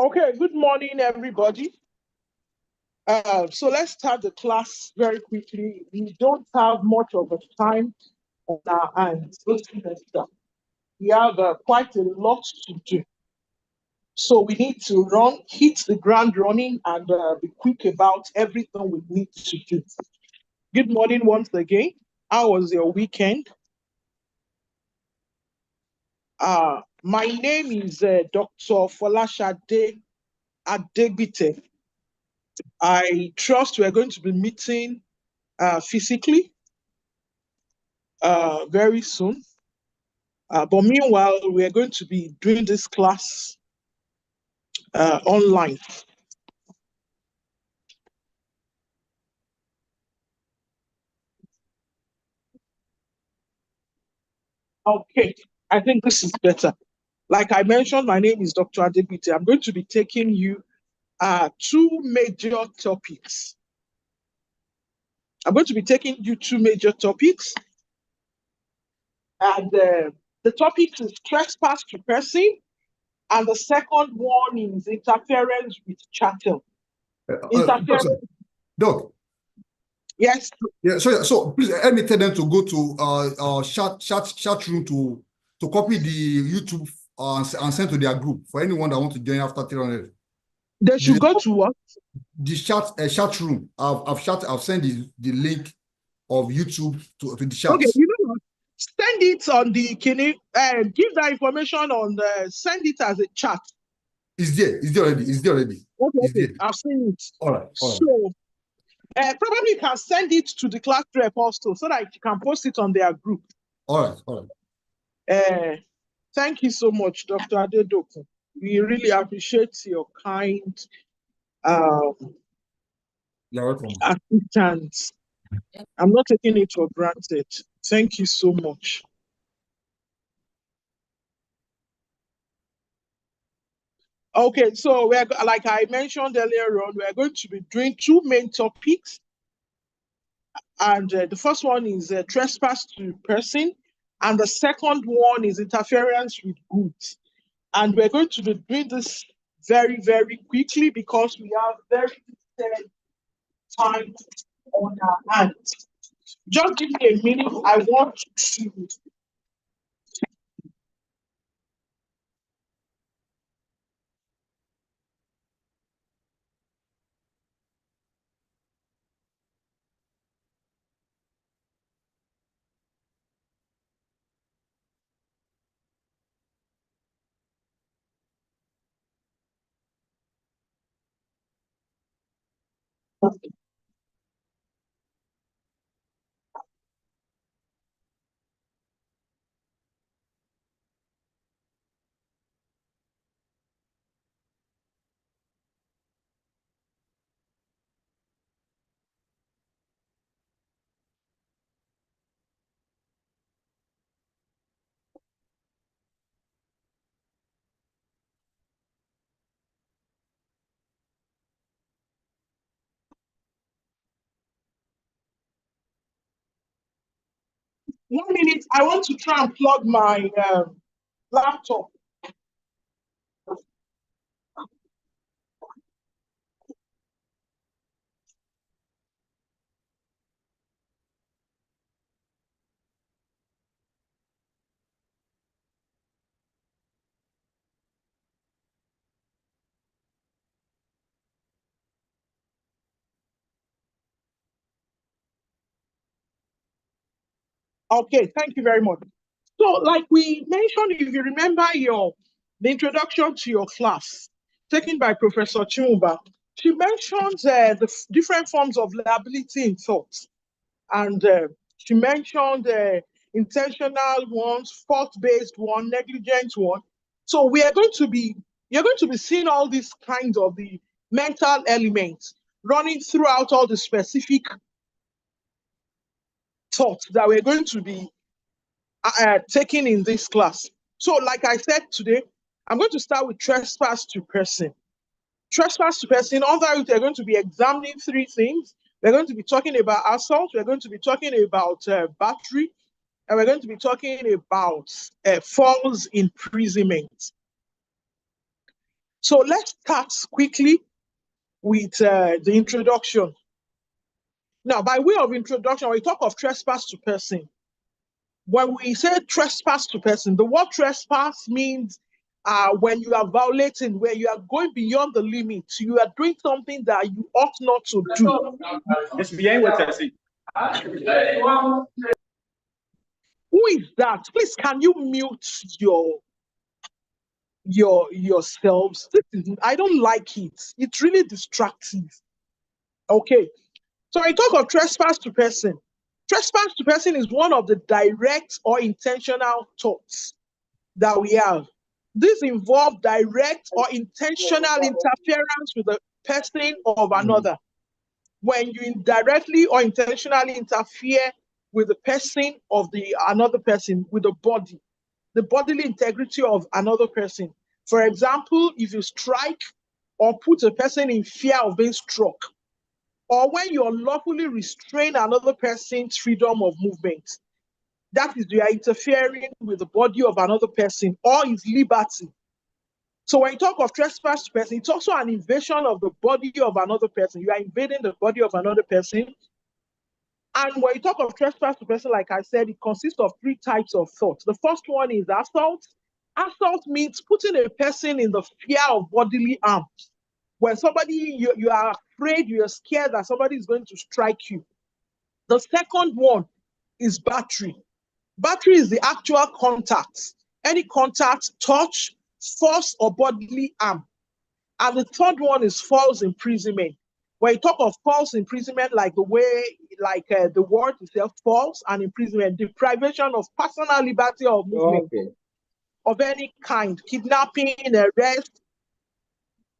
Okay, good morning, everybody. So let's start the class very quickly. We don't have much of a time on our hands this semester. We have quite a lot to do. So we need to hit the ground running and be quick about everything we need to do. Good morning once again. How was your weekend? My name is Dr. Folashade Adegbite. I trust we're going to be meeting physically very soon. But meanwhile, we are going to be doing this class online. Okay, I think this is better. Like I mentioned, my name is Dr. Adegbite. I'm going to be taking you two major topics. I'm going to be taking you two major topics. And the topic is trespass to person. And the second one is interference with chattel. Doc. Yes. Yeah. So please let me tell them to go to chat room to copy the YouTube and send to their group for anyone that want to join after 300. They should go to what? The chat room. I've sent the link of YouTube to the chat. Okay, you know what? Send it on the give that information on send it as a chat. It's there already. Okay, There. I've seen it. All right. So probably you can send it to the class rep also so that you can post it on their group. All right. Thank you so much, Dr. Adedokun. We really appreciate your kind assistance. I'm not taking it for granted. Thank you so much. Okay, so we're like I mentioned earlier on, we're going to be doing two main topics. And the first one is trespass to person, and the second one is interference with goods. And we're going to be doing this very, very quickly because we have very limited time on our hands. Just give me a minute. I want to. One minute, I want to try and plug my laptop. Okay, thank you very much. So, like we mentioned, if you remember the introduction to your class taken by Professor Chumba, she mentioned the different forms of liability in torts. And she mentioned intentional ones, fault-based one, negligent one. So you're going to be seeing all these kinds of the mental elements running throughout all the specific thoughts that we're going to be taking in this class. So like I said today, I'm going to start with trespass to person. Trespass to person, under it, we're going to be examining three things. We're going to be talking about assault, we're going to be talking about battery, and we're going to be talking about false imprisonment. So let's start quickly with the introduction. Now, by way of introduction, we talk of trespass to person. When we say trespass to person, the word trespass means when you are violating, where you are going beyond the limits, you are doing something that you ought not to do. It's behind what I see. Who is that? Please, can you mute yourselves? I don't like it. It's really distracting. Okay. So I talk of trespass to person. Trespass to person is one of the direct or intentional thoughts that we have. This involves direct or intentional interference with the person of another. When you indirectly or intentionally interfere with the person of another person, with the bodily integrity of another person. For example, if you strike or put a person in fear of being struck, or when you unlawfully restrain another person's freedom of movement, that is, you are interfering with the body of another person or his liberty. So when you talk of trespass to person, it's also an invasion of the body of another person. You are invading the body of another person. And when you talk of trespass to person, like I said, it consists of 3 types of thoughts. The first one is assault. Assault means putting a person in the fear of bodily harm. When somebody, you are afraid, you're scared that somebody is going to strike you. The second one is battery. Battery is the actual contact. Any contact, touch, force, or bodily harm. And the third one is false imprisonment. When you talk of false imprisonment, like the word itself, false and imprisonment, deprivation of personal liberty or movement of any kind, kidnapping, arrest,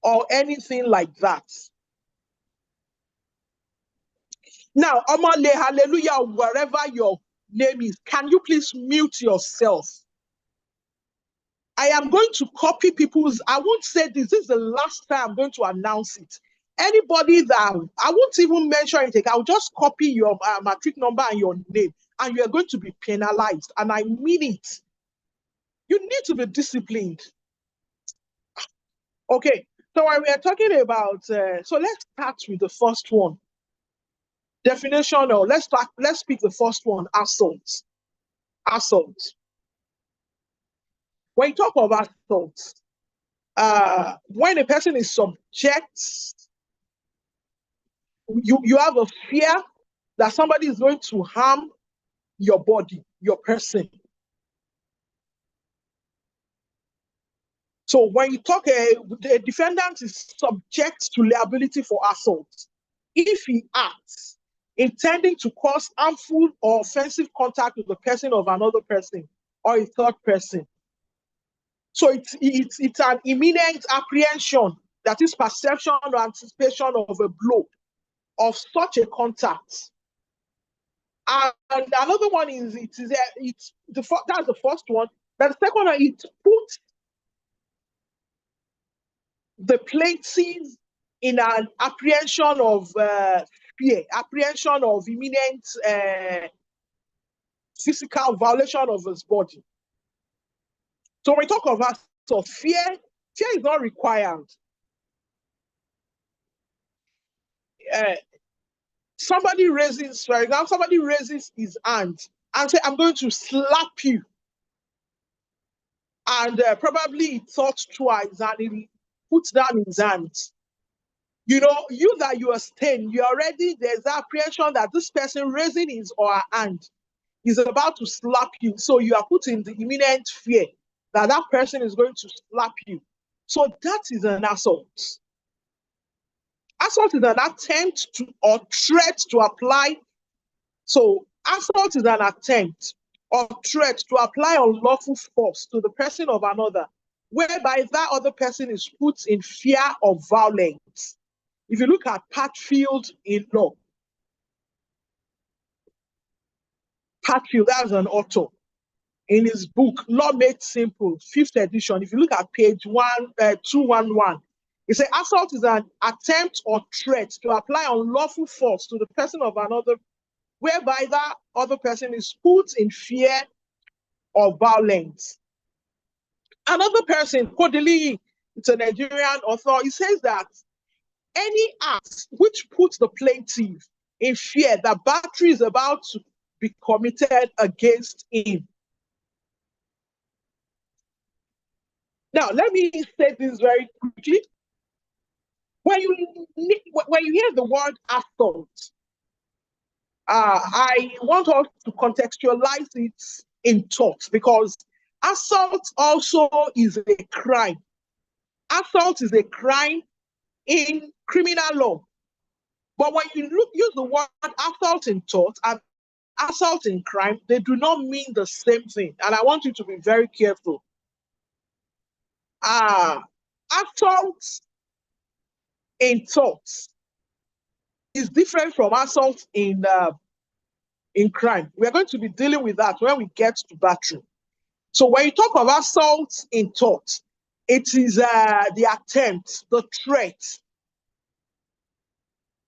or anything like that. Now, Omale, hallelujah, wherever your name is, can you please mute yourself? I am going to copy people's, I won't say this is the last time I'm going to announce it. Anybody that, I won't even mention anything, I'll just copy your matric number and your name, and you're going to be penalized, and I mean it. You need to be disciplined. Okay, so when we are talking about, so let's start with the first one. Definition, or let's pick the first one, assault. Assault. When you talk about assault, when a person is subject, you have a fear that somebody is going to harm your body, your person. So when you talk, the defendant is subject to liability for assault if he acts intending to cause harmful or offensive contact with the person of another person or a third person. So it's an imminent apprehension, that is perception or anticipation of a blow of such a contact. And another one is that's the first one. But the second one, it puts the plaintiff in an apprehension of fear, apprehension of imminent physical violation of his body. So when we talk about fear is not required. Somebody raises, for example, somebody raises his hand and say, I'm going to slap you. And probably he thought twice and he puts down his hands. You know, you that you are staying, you already, there's the apprehension that this person raising his or her hand is about to slap you. So you are put in the imminent fear that that person is going to slap you. So that is an assault. Assault is an attempt to or threat to apply. So assault is an attempt or threat to apply unlawful force to the person of another, whereby that other person is put in fear of violence. If you look at Patfield in law, Patfield, that's an author, in his book, Law Made Simple, 5th edition, if you look at page 211, it says assault is an attempt or threat to apply unlawful force to the person of another, whereby that other person is put in fear of violence. Another person, Kodili, It's a Nigerian author. It says that any act which puts the plaintiff in fear that battery is about to be committed against him. Now, let me say this very quickly. When you hear the word assault, I want us to contextualize it in TORTS, because assault also is a crime. Assault is a crime in criminal law. But when you use the word assault in TORTS and assault in crime, they do not mean the same thing. And I want you to be very careful. Assault in TORTS is different from assault in crime. We are going to be dealing with that when we get to battery. So when you talk of assault in TORTS, it is the attempt, the threat,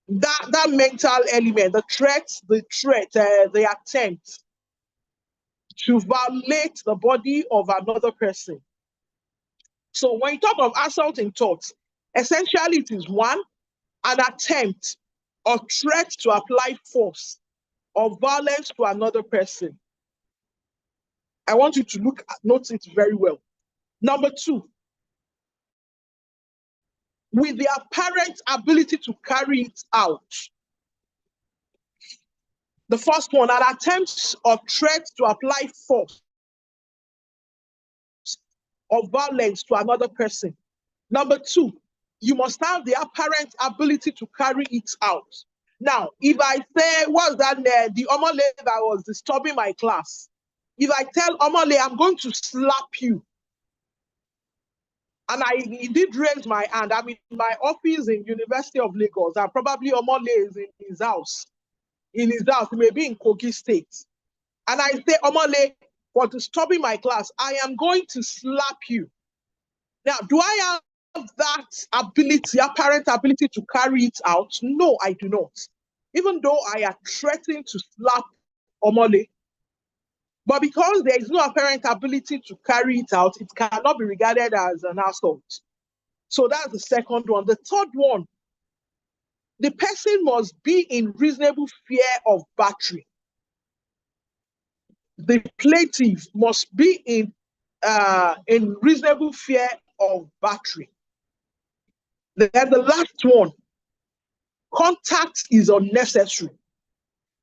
that mental element, the attempt to violate the body of another person. So when you talk of assault in TORTS, essentially it is one, an attempt or threat to apply force or violence to another person. I want you to note it very well. Number two, with the apparent ability to carry it out. The first one, an attempt or threat to apply force or violence to another person. Number two, you must have the apparent ability to carry it out. Now, if I say, what's that, the Omole that was disturbing my class, if I tell Omole, I'm going to slap you, and he did raise my hand, I'm in my office in University of Lagos, and probably Omole is in his house, he may be in Kogi State, and I say, Omole, for disturbing my class, I am going to slap you. Now, do I have that ability, apparent ability to carry it out? No, I do not. Even though I am threatening to slap Omole, but because there is no apparent ability to carry it out, it cannot be regarded as an assault. So that's the second one. The third one, the person must be in reasonable fear of battery. The plaintiff must be in reasonable fear of battery. Then the last one, contact is unnecessary.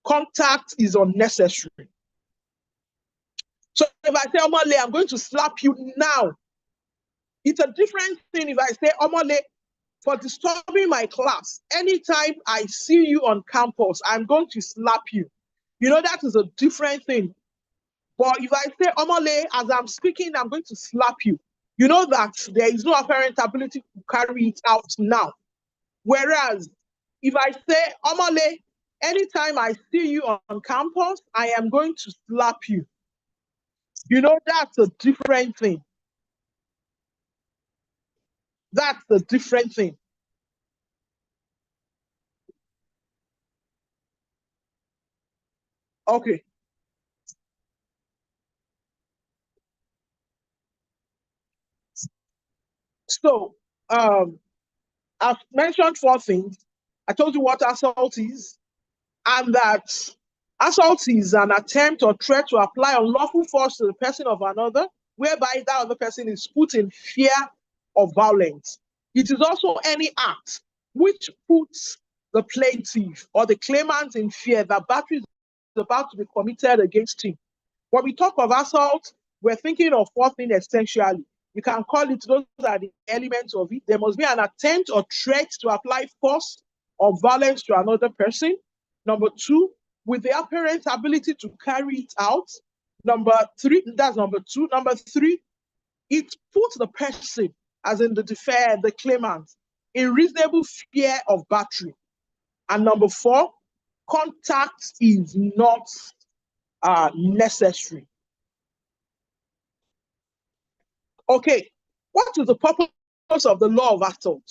Contact is unnecessary. So if I say, Omole, I'm going to slap you now, it's a different thing if I say, Omole, for disturbing my class, anytime I see you on campus, I'm going to slap you. You know, that is a different thing. But if I say, Omole, as I'm speaking, I'm going to slap you, you know that there is no apparent ability to carry it out now. Whereas, if I say, Omole, anytime I see you on campus, I am going to slap you. You know, that's a different thing. That's a different thing. Okay. So, I've mentioned 4 things. I told you what assault is, and that assault is an attempt or threat to apply unlawful force to the person of another, whereby that other person is put in fear of violence. It is also any act which puts the plaintiff or the claimant in fear that battery is about to be committed against him. When we talk of assault, we're thinking of 4 things essentially. You can call it, those are the elements of it. There must be an attempt or threat to apply force or violence to another person. Number 2, with the apparent ability to carry it out. Number 3, that's number 2. Number 3, it puts the person, as in the claimant, in reasonable fear of battery. And number 4, contact is not necessary. Okay, what is the purpose of the law of assault?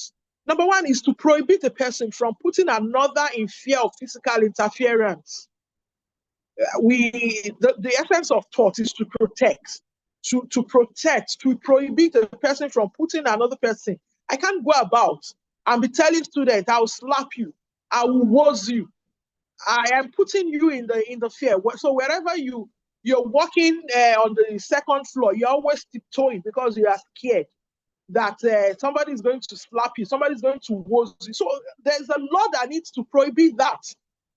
Number 1 is to prohibit a person from putting another in fear of physical interference. The essence of tort is to protect. to protect, to prohibit a person from putting another person. I can't go about and be telling students, I will slap you, I will woz you. I am putting you in the fear. So wherever you're walking on the second floor, you're always tiptoeing because you are scared that somebody is going to slap you, somebody is going to woz you. So there's a law that needs to prohibit that.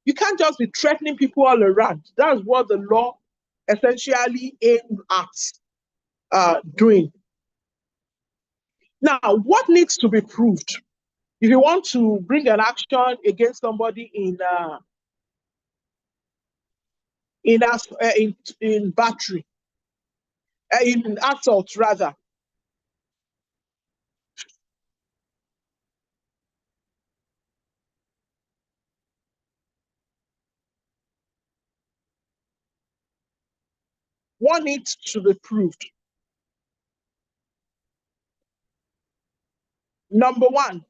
You can't just be threatening people all around. That's what the law essentially aimed at doing. Now, what needs to be proved? If you want to bring an action against somebody in battery, in assault rather, what needs to be proved? Number one,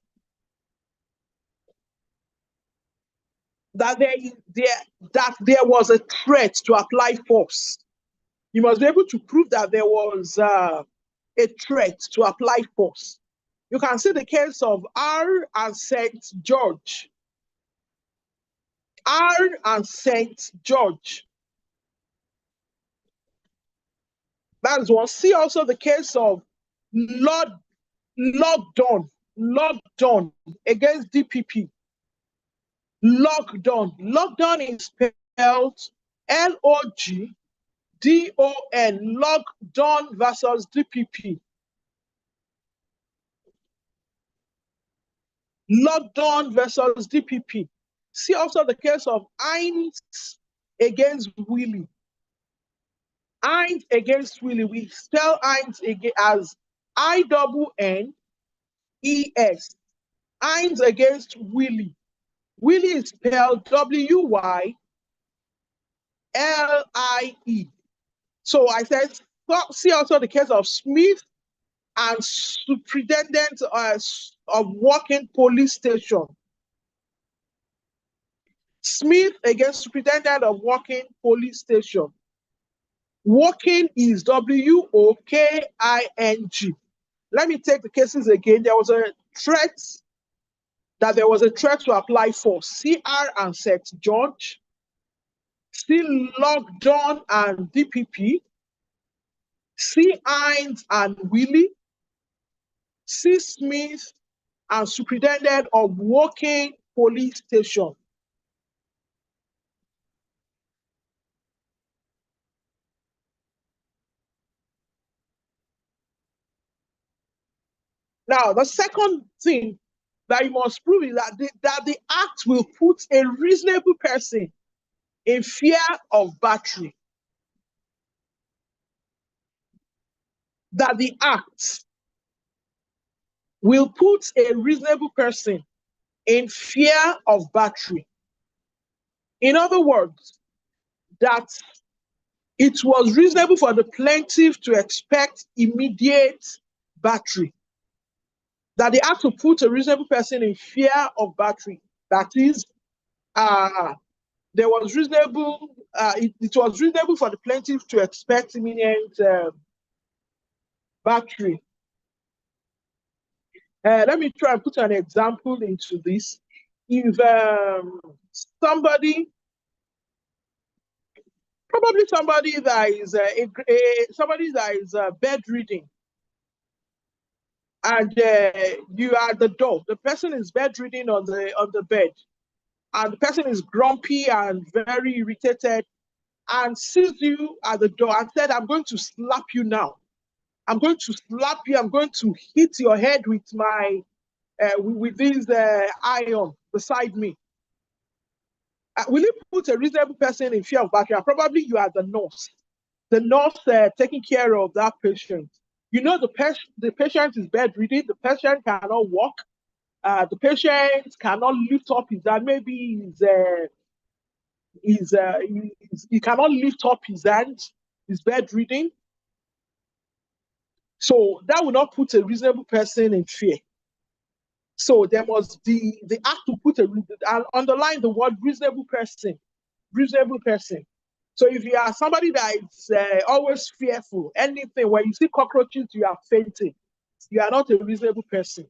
that there was a threat to apply force. You must be able to prove that there was a threat to apply force. You can see the case of R and St. George. R and St. George. That is one. See also the case of lockdown against DPP. Lockdown is spelled Logdon. Lockdown versus DPP. Lockdown versus DPP. See also the case of Hines against Willie. Hines against Willie. We spell Hines as INNES. Hines against Willie. Willie is spelled WYLIE. So I said, see also the case of Smith and Superintendent of Working Police Station. Smith against Superintendent of Working Police Station. Working is WOKING. Let me take the cases again. There was a threat to apply force. CR and St. George. C. Lockdown and DPP. C. Hines and Willie. C. Smith and Superintendent of Working Police Station. Now, the second thing that you must prove is that the act will put a reasonable person in fear of battery. That the act will put a reasonable person in fear of battery. In other words, that it was reasonable for the plaintiff to expect immediate battery. That the act will put a reasonable person in fear of battery. That is, it was reasonable for the plaintiff to expect imminent battery. Let me try and put an example into this. If somebody that is bedridden, and you are at the door, the person is bedridden on the bed, and the person is grumpy and very irritated, and sees you at the door and said, "I'm going to slap you now. I'm going to slap you. I'm going to hit your head with my with this iron beside me." Will you put a reasonable person in fear of battery? And probably you are the nurse taking care of that patient. You know the patient is bedridden. The patient cannot walk. The patient cannot lift up his hand. Maybe he cannot lift up his hand. He's bedridden. So that will not put a reasonable person in fear. So there must be the act to put and underline the word reasonable person. Reasonable person. So if you are somebody that is always fearful, anything, when you see cockroaches, you are fainting. You are not a reasonable person.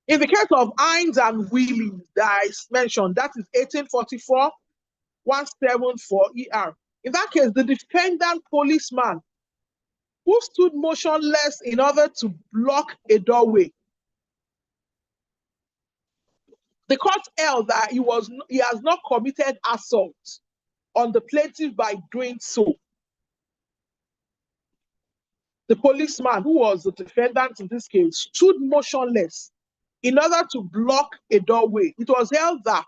In the case of Hines and Willie that I mentioned, that is 1844, 174 ER. In that case, the defendant policeman who stood motionless in order to block a doorway. The court held that he has not committed assault on the plaintiff by doing so. The policeman, who was the defendant in this case, stood motionless in order to block a doorway. It was held that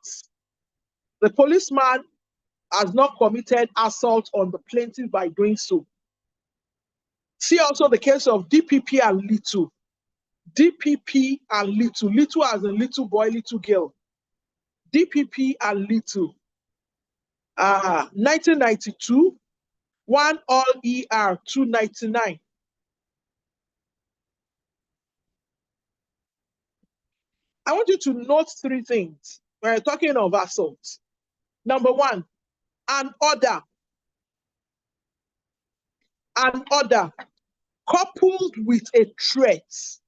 the policeman has not committed assault on the plaintiff by doing so. See also the case of DPP and Little. DPP and Little. Little as in little boy, little girl. DPP and Little. 1992, 1 all ER 299. I want you to note three things when we're talking of assault. Number one, an order. An order coupled with a threat.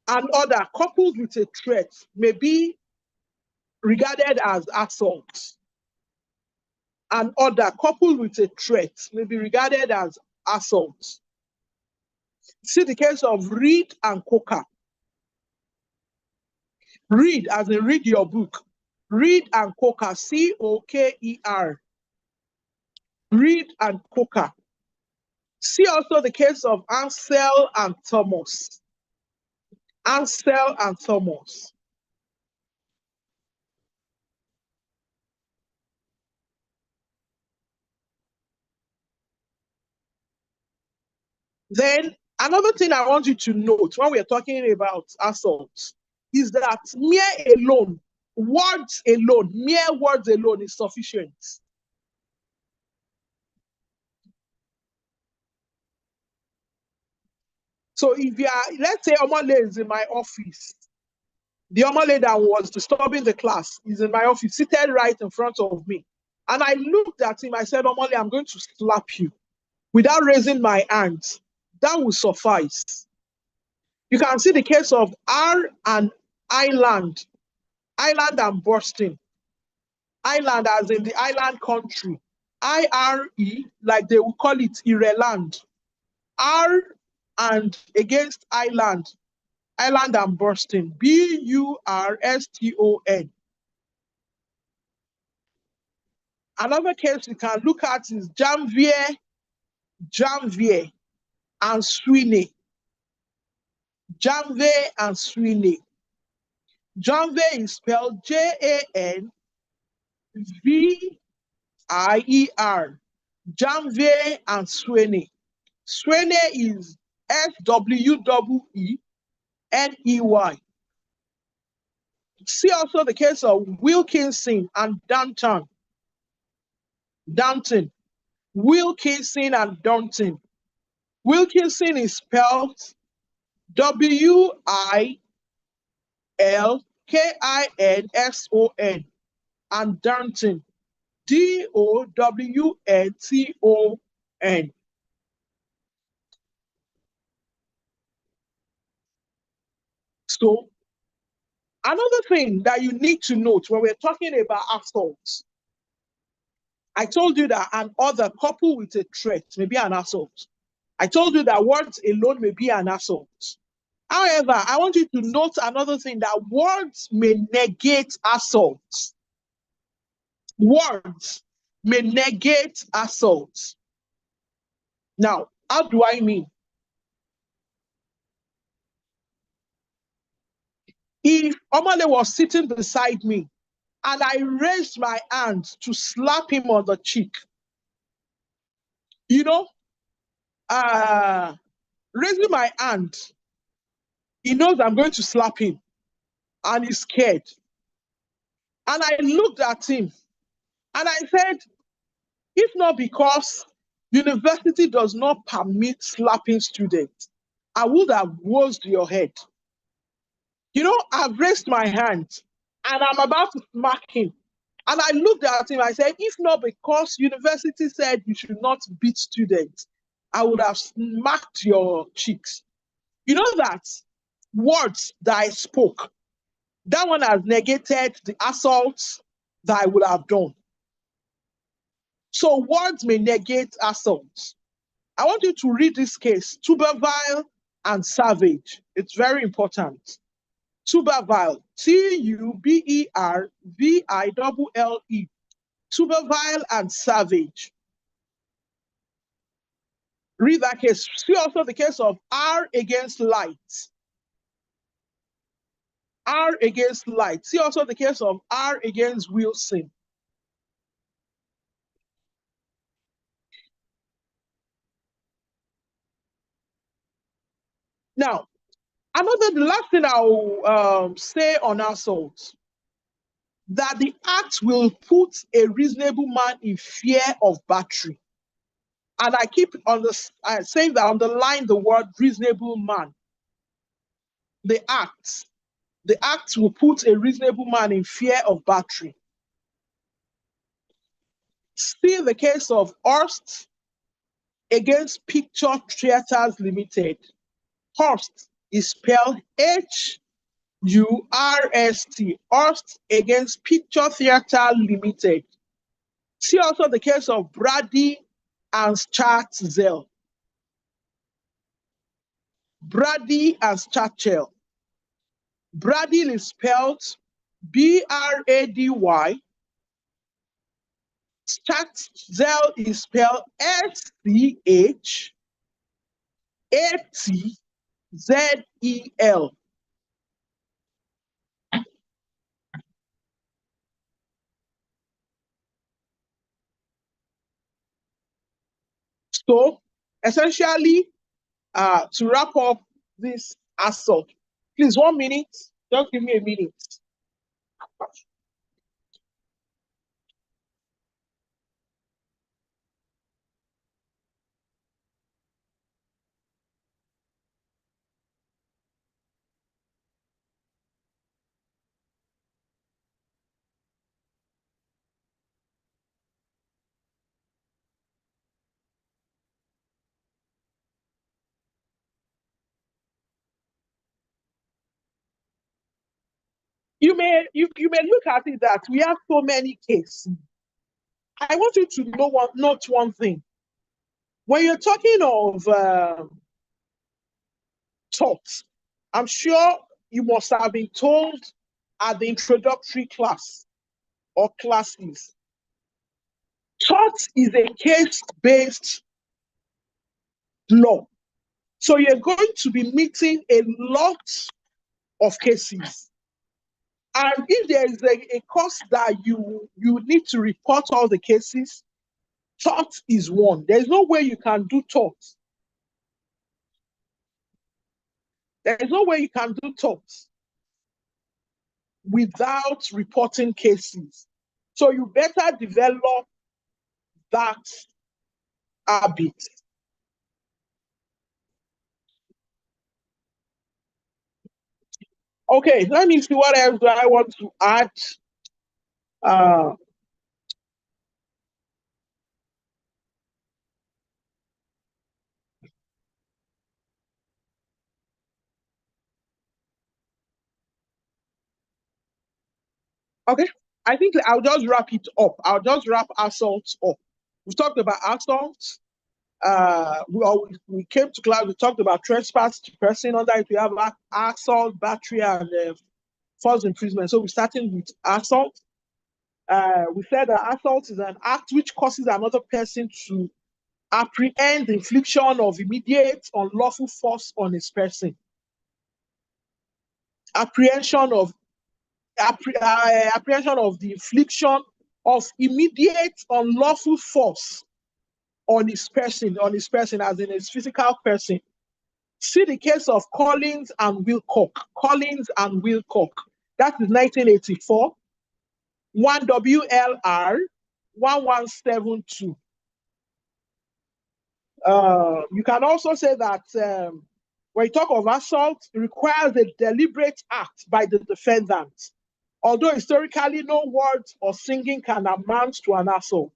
An order coupled with a threat may be regarded as assault. An order coupled with a threat may be regarded as assault. See the case of Reed and Coker. Read as in read your book. Reed and Coker, C-O-K-E-R. Reed and Coker. See also the case of Ansel and Thomas. Ansel and Thomas. Then another thing I want you to note when we're talking about assault is that mere alone, words alone, mere words alone is sufficient. So if you are, let's say Omale is in my office, the Omale that was disturbing the class is in my office, seated right in front of me. And I looked at him, I said, Omale, I'm going to slap you without raising my hands. That will suffice. You can see the case of R and Island. Island and bursting. Island as in the island country. I-R-E, like they will call it Ireland. R and against island. Island and bursting. B-U-R-S-T-O-N. Another case you can look at is Janvier and Sweeney. Janvier and Sweeney. Janvier is spelled J-A-N-V-I-E-R. Janvier and Sweeney. Sweeney is S-W-E-N-E-Y. See also the case of Wilkinson and Danton. Danton. Wilkinson and Danton. Wilkinson is spelled W-I-L-K-I-N-S-O-N and Danton. D-O-W-N-T-O-N. So, another thing that you need to note when we're talking about assault, I told you that an order coupled with a threat may be an assault. I told you that words alone may be an assault. However, I want you to note another thing, that words may negate assault. Words may negate assault. Now, how do I mean? If Omale was sitting beside me and I raised my hand to slap him on the cheek, you know, raising my hand, he knows I'm going to slap him and he's scared. And I looked at him and I said, if not because university does not permit slapping students, I would have washed your head. You know, I've raised my hand and I'm about to smack him. And I looked at him, I said, if not because university said you should not beat students, I would have smacked your cheeks. You know that words that I spoke, that one has negated the assaults that I would have done. So words may negate assaults. I want you to read this case, Tuberville and Savage. It's very important. Tuberville, Tuberville, Tuberville and Savage. Read that case. See also the case of R against Light. R against Light. See also the case of R against Wilson. Now, the last thing I'll say on assault, that the act will put a reasonable man in fear of battery. And I keep saying that, underline the word reasonable man. The act will put a reasonable man in fear of battery. See the case of Horst against Picture Theatres Limited. Horst is spelled H-U-R-S-T. Horst against Picture Theatre Limited. See also the case of Brady and Schatzel. Brady and Schatzel. Brady is spelled B-R-A-D-Y. Schatzel is spelled S-C-H-A-T-Z-E-L. So, essentially, to wrap up this assault, please, 1 minute. Just give me a minute. You may look at it that we have so many cases. I want you to note one thing. When you're talking of TORTS, I'm sure you must have been told at the introductory class or classes. TORTS is a case-based law. So you're going to be meeting a lot of cases. And if there is a course that you need to report all the cases, TORTS is one. There's no way you can do TORTS. There's no way you can do TORTS without reporting cases. So you better develop that habit. Okay, let me see what else do I want to add. Okay, I think I'll just wrap it up. I'll just wrap assaults up. We've talked about assaults. We came to class, we talked about trespass to person. Under it, we have assault, battery, and false imprisonment. So we're starting with assault. We said that assault is an act which causes another person to apprehend the infliction of immediate unlawful force on his person. Apprehension of the infliction of immediate unlawful force on his person as in his physical person. See the case of Collins and Wilcock. That is 1984. 1 WLR 1172. You can also say that when you talk of assault, it requires a deliberate act by the defendant although historically no words or singing can amount to an assault.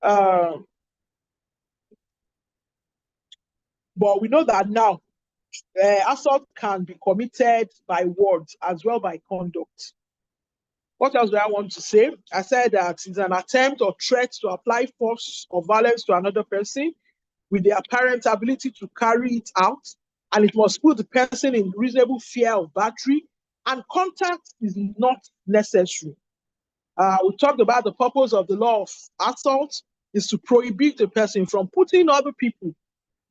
But we know that now assault can be committed by words as well by conduct. What else do I want to say? I said that it's an attempt or threat to apply force or violence to another person with the apparent ability to carry it out, and it must put the person in reasonable fear of battery, and contact is not necessary. We talked about the purpose of the law of assault is to prohibit the person from putting other people,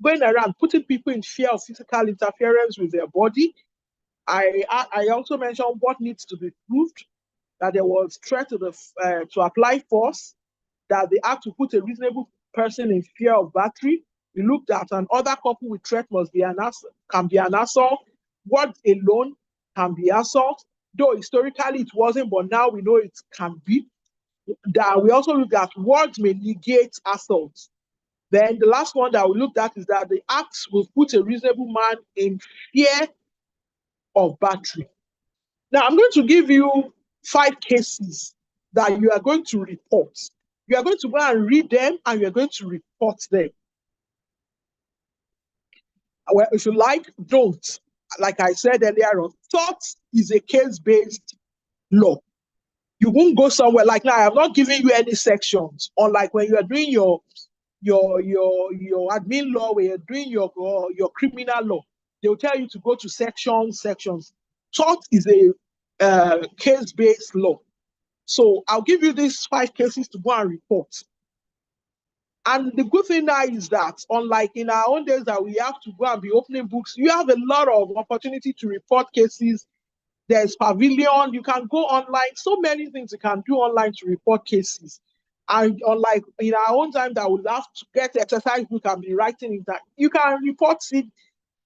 going around putting people in fear of physical interference with their body. I also mentioned what needs to be proved, that there was threat to apply force, that the act to put a reasonable person in fear of battery. We looked at another couple with threat can be an assault. Word alone can be assault, though historically it wasn't, but now we know it can be. That we also looked at words may negate assault. Then the last one that we looked at is that the acts will put a reasonable man in fear of battery. Now I'm going to give you 5 cases that you are going to report. You are going to go and read them and you're going to report them. Well, if you like, don't. Like I said earlier on, TORTS is a case-based law. You won't go somewhere like now. I'm not giving you any sections. Unlike when you are doing your admin law, when you're doing your criminal law, they'll tell you to go to sections. TORTS is a case-based law. So I'll give you these 5 cases to go and report. And the good thing now is that, unlike in our own days that we have to go and be opening books, you have a lot of opportunity to report cases. There's Pavilion, you can go online, so many things you can do online to report cases. And unlike in our own time that we'll have to get the exercise book and be writing in that, you can report it,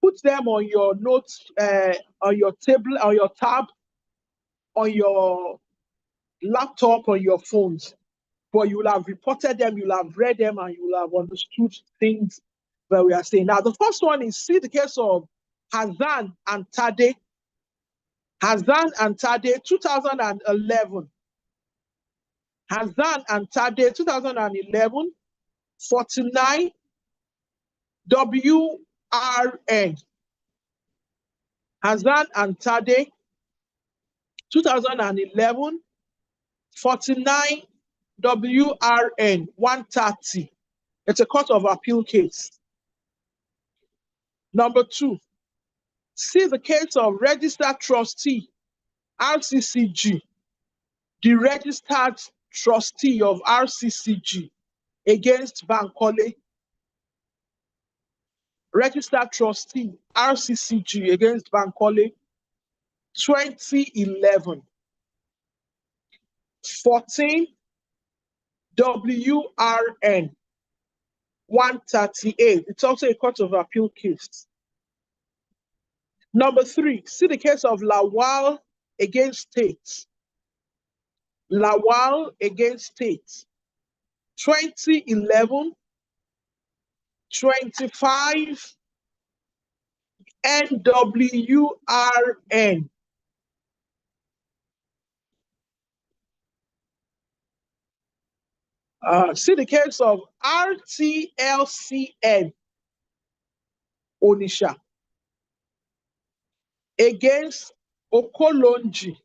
put them on your notes, on your table, on your tab, on your laptop, on your phones. But you will have reported them, you will have read them, and you will have understood things that we are saying. Now, the first one is, see the case of Hassan and Tade. Hassan and Tade, 2011. Hassan and Tade, 2011, 49 WRN. Hassan and Tade, 2011, 49 WRN 130. It's a court of appeal case. Number 2, see the case of registered trustee, RCCG, the registered trustee of RCCG against Bankole. Registered trustee, RCCG against Bankole, 2011. 14 WRN 138. It's also a court of appeal case. Number 3, see the case of Lawal against State. Lawal against State, 2011, 25 NWRN. See the case of RTLCN Onisha against Okolonji,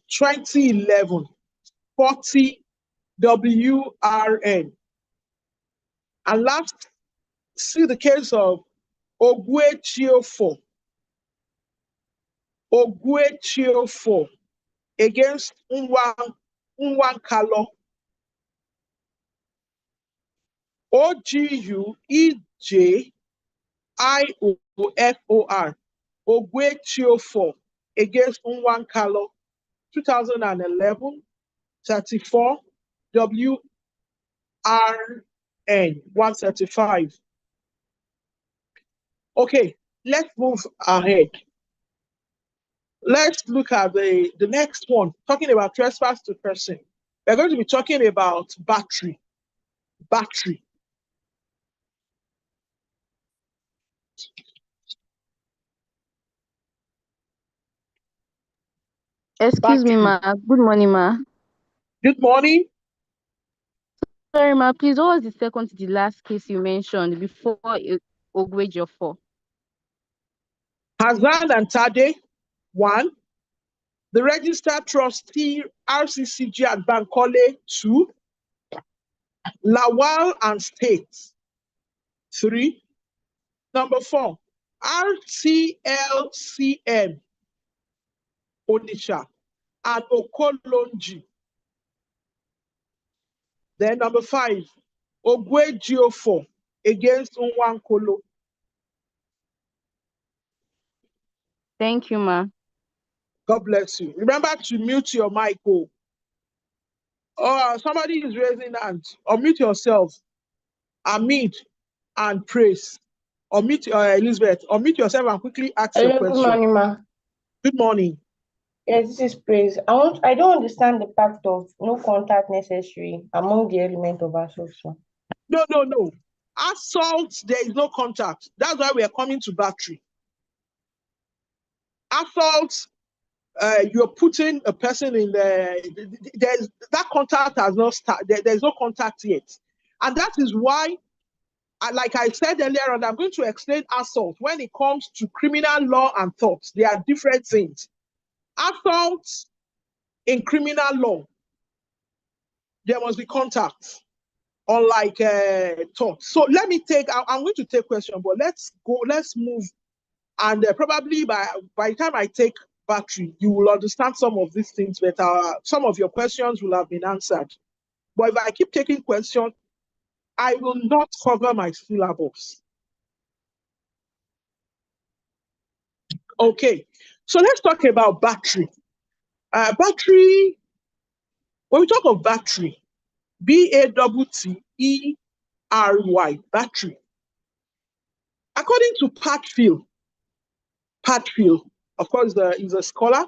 2011, 40 WRN. And last, see the case of Ogwechiofo against Nwankalo, OGUEJIOFOR, Ogwechiofo against Nwankalo, 2011, 34 WRN 135. Okay, let's move ahead. Let's look at the next one, talking about trespass to person. We're going to be talking about battery. Excuse me, Battery. ma. Good morning, ma. Good morning. Sorry, ma. Please, what was the second to the last case you mentioned before Ogwejo 4? Hassan and Tade, 1. The registered trustee, RCCG at Bankole, 2. Lawal and State, 3. Number 4, RTLCM, Onisha, and Okolonji. Then number 5, Ogwejio against Unwankolo. Thank you, ma. God bless you. Remember to mute your mic. Somebody is raising hand. Unmute yourself. Unmute and praise. Unmute Elizabeth. Unmute yourself and quickly ask your Hello, good question. morning, ma. Good morning. Yes, this is praise. I don't understand the fact of no contact necessary among the element of assault. No. Assault, there is no contact. That's why we are coming to battery. Assault, you're putting a person in that contact has not started. There's no contact yet. And that is why, like I said earlier on, I'm going to explain assault. When it comes to criminal law and torts, they are different things. Assault in criminal law, there must be contact, unlike torts. So let me I'm going to take question, but let's move. And probably by the time I take battery, you will understand some of these things better. Some of your questions will have been answered. But if I keep taking questions, I will not cover my syllabus. Okay, so let's talk about battery. Battery, when we talk of battery, B-A-T-T-E-R-Y, battery. According to Padfield, of course, is a scholar.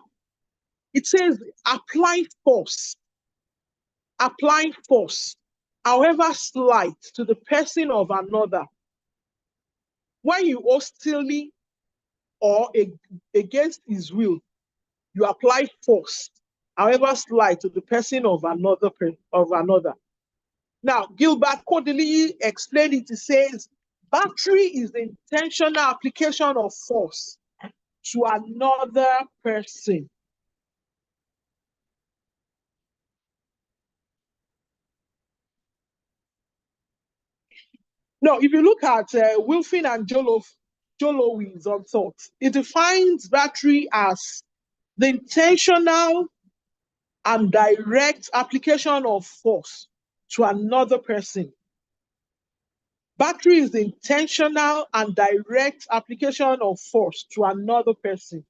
It says applying force, however slight, to the person of another, when you hostilely or against his will, you apply force, however slight, to the person of another. Now, Gilbert Codely explained it. He says, battery is the intentional application of force to another person. Now, if you look at Wilfin and Jolowitz on thought, it defines battery as the intentional and direct application of force to another person. Battery is the intentional and direct application of force to another person.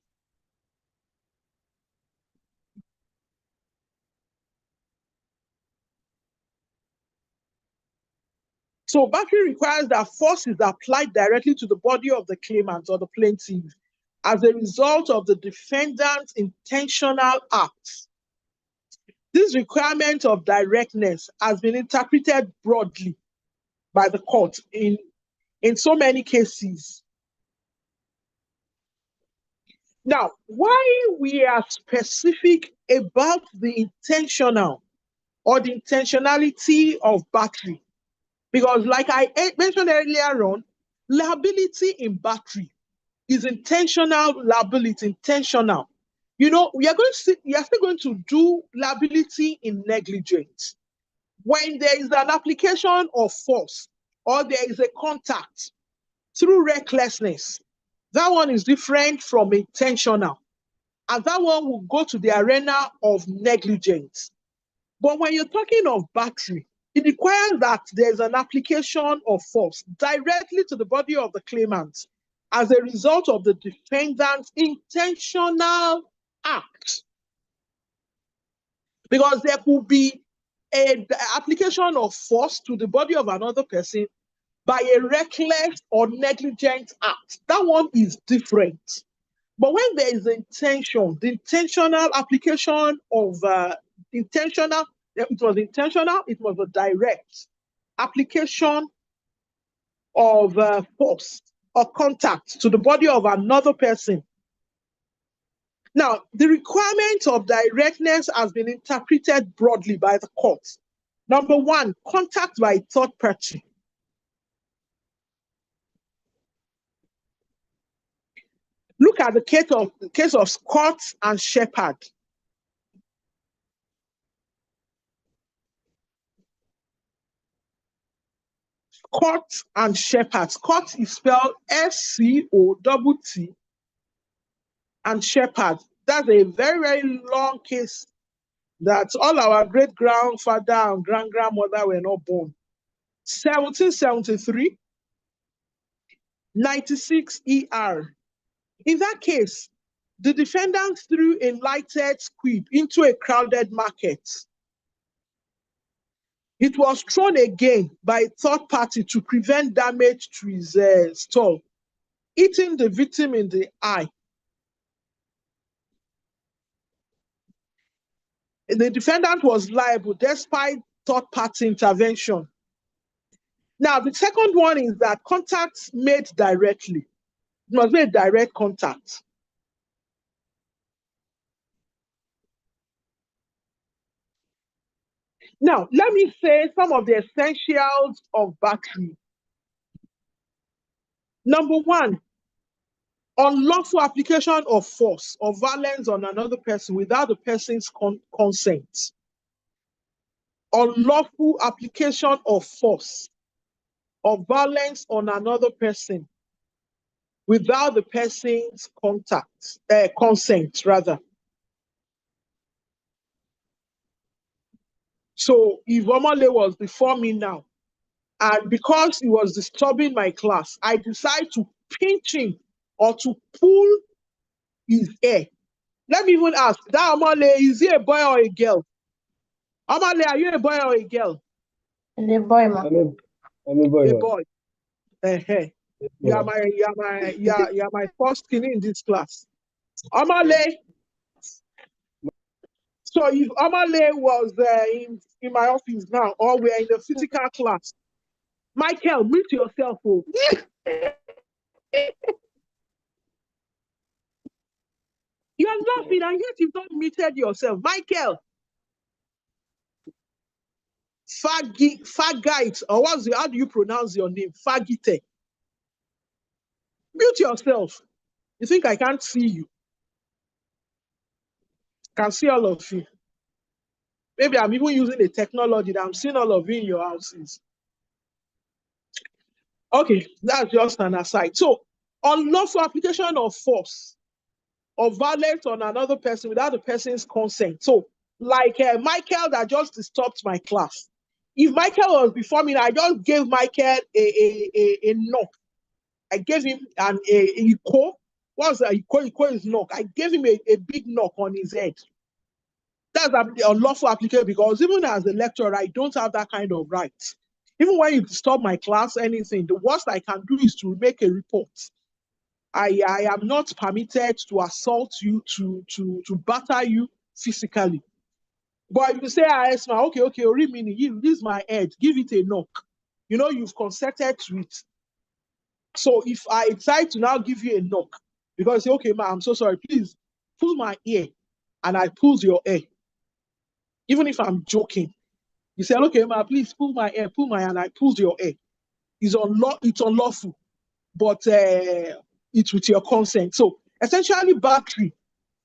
So battery requires that force is applied directly to the body of the claimant or the plaintiff as a result of the defendant's intentional acts. This requirement of directness has been interpreted broadly by the court in so many cases. Now, why we are specific about the intentional or the intentionality of battery? Because like I mentioned earlier on, liability in battery is intentional liability, intentional. You know, we are still going to do liability in negligence. When there is an application of force or there is a contact through recklessness, that one is different from intentional. And that one will go to the arena of negligence. But when you're talking of battery, it requires that there's an application of force directly to the body of the claimant as a result of the defendant's intentional act. Because there could be an application of force to the body of another person by a reckless or negligent act. That one is different. But when there is intention, the intentional application of it was a direct application of force or contact to the body of another person. Now, the requirement of directness has been interpreted broadly by the court. Number one, contact by third party. Look at the case of Scott and Shepard. Scott and Shepard. Scott is spelled S-C-O-T-T, and Shepard. That's a very, very long case that all our great-grandfather and grand-grandmother were not born. 1773, 96 ER. In that case, the defendant threw a lighted squib into a crowded market. It was thrown again by a third party to prevent damage to his stall, hitting the victim in the eye. The defendant was liable despite third party intervention. Now, the second one is that contacts made directly. It must be a direct contact. Now, let me say some of the essentials of battery. Number one, unlawful application of force or violence on another person without the person's consent. Unlawful application of force or violence on another person without the person's consent, rather. So if Omale was before me now, and because he was disturbing my class, I decide to pinch him or to pull his hair. Let me even ask, that Omale, is he a boy or a girl? Omale, are you a boy or a girl? The boy, ma. I'm a boy. A boy. You are my first kin in this class. Omale. So if Omale was in my office now, or we're in the physical class, Michael, mute yourself. Oh. You are laughing and yet you've not muted yourself. Michael. Fagite, or how do you pronounce your name? Fagite. Mute yourself. You think I can't see you? Can see all of you. Maybe I'm even using a technology that I'm seeing all of you in your houses. Okay, that's just an aside. So, unlawful application of force or violence on another person without the person's consent. So, like Michael that just disturbed my class. If Michael was before me, I just gave Michael a knock. I gave him an echo. What's a echo is knock. I gave him a big knock on his head. That's an unlawful application because even as a lecturer, I don't have that kind of right. Even when you disturb my class, anything, the worst I can do is to make a report. I am not permitted to assault you, to batter you physically. But if you say, Esma, okay, Orimini, this is my head, give it a knock. You know, you've consented to it. So if I decide to now give you a knock, because say, okay, ma, I'm so sorry, please pull my ear, and I pull your ear. Even if I'm joking, you say, okay, ma, please pull my ear, and I pull your ear. It's unlawful, but it's with your consent. So essentially, battery,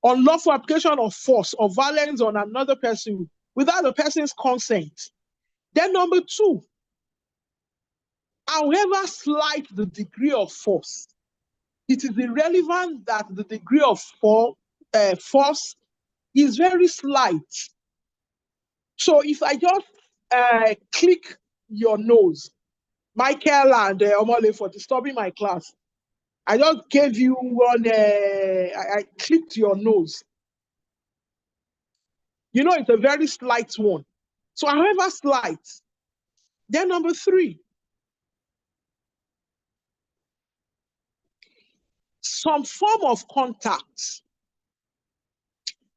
unlawful application of force or violence on another person without the person's consent. Then number two, however slight the degree of force, it is irrelevant that the degree of force is very slight. So if I just click your nose, Michael and Omole, for disturbing my class, I just gave you one, I clicked your nose. You know, it's a very slight one. So however slight. Then number three, some form of contact,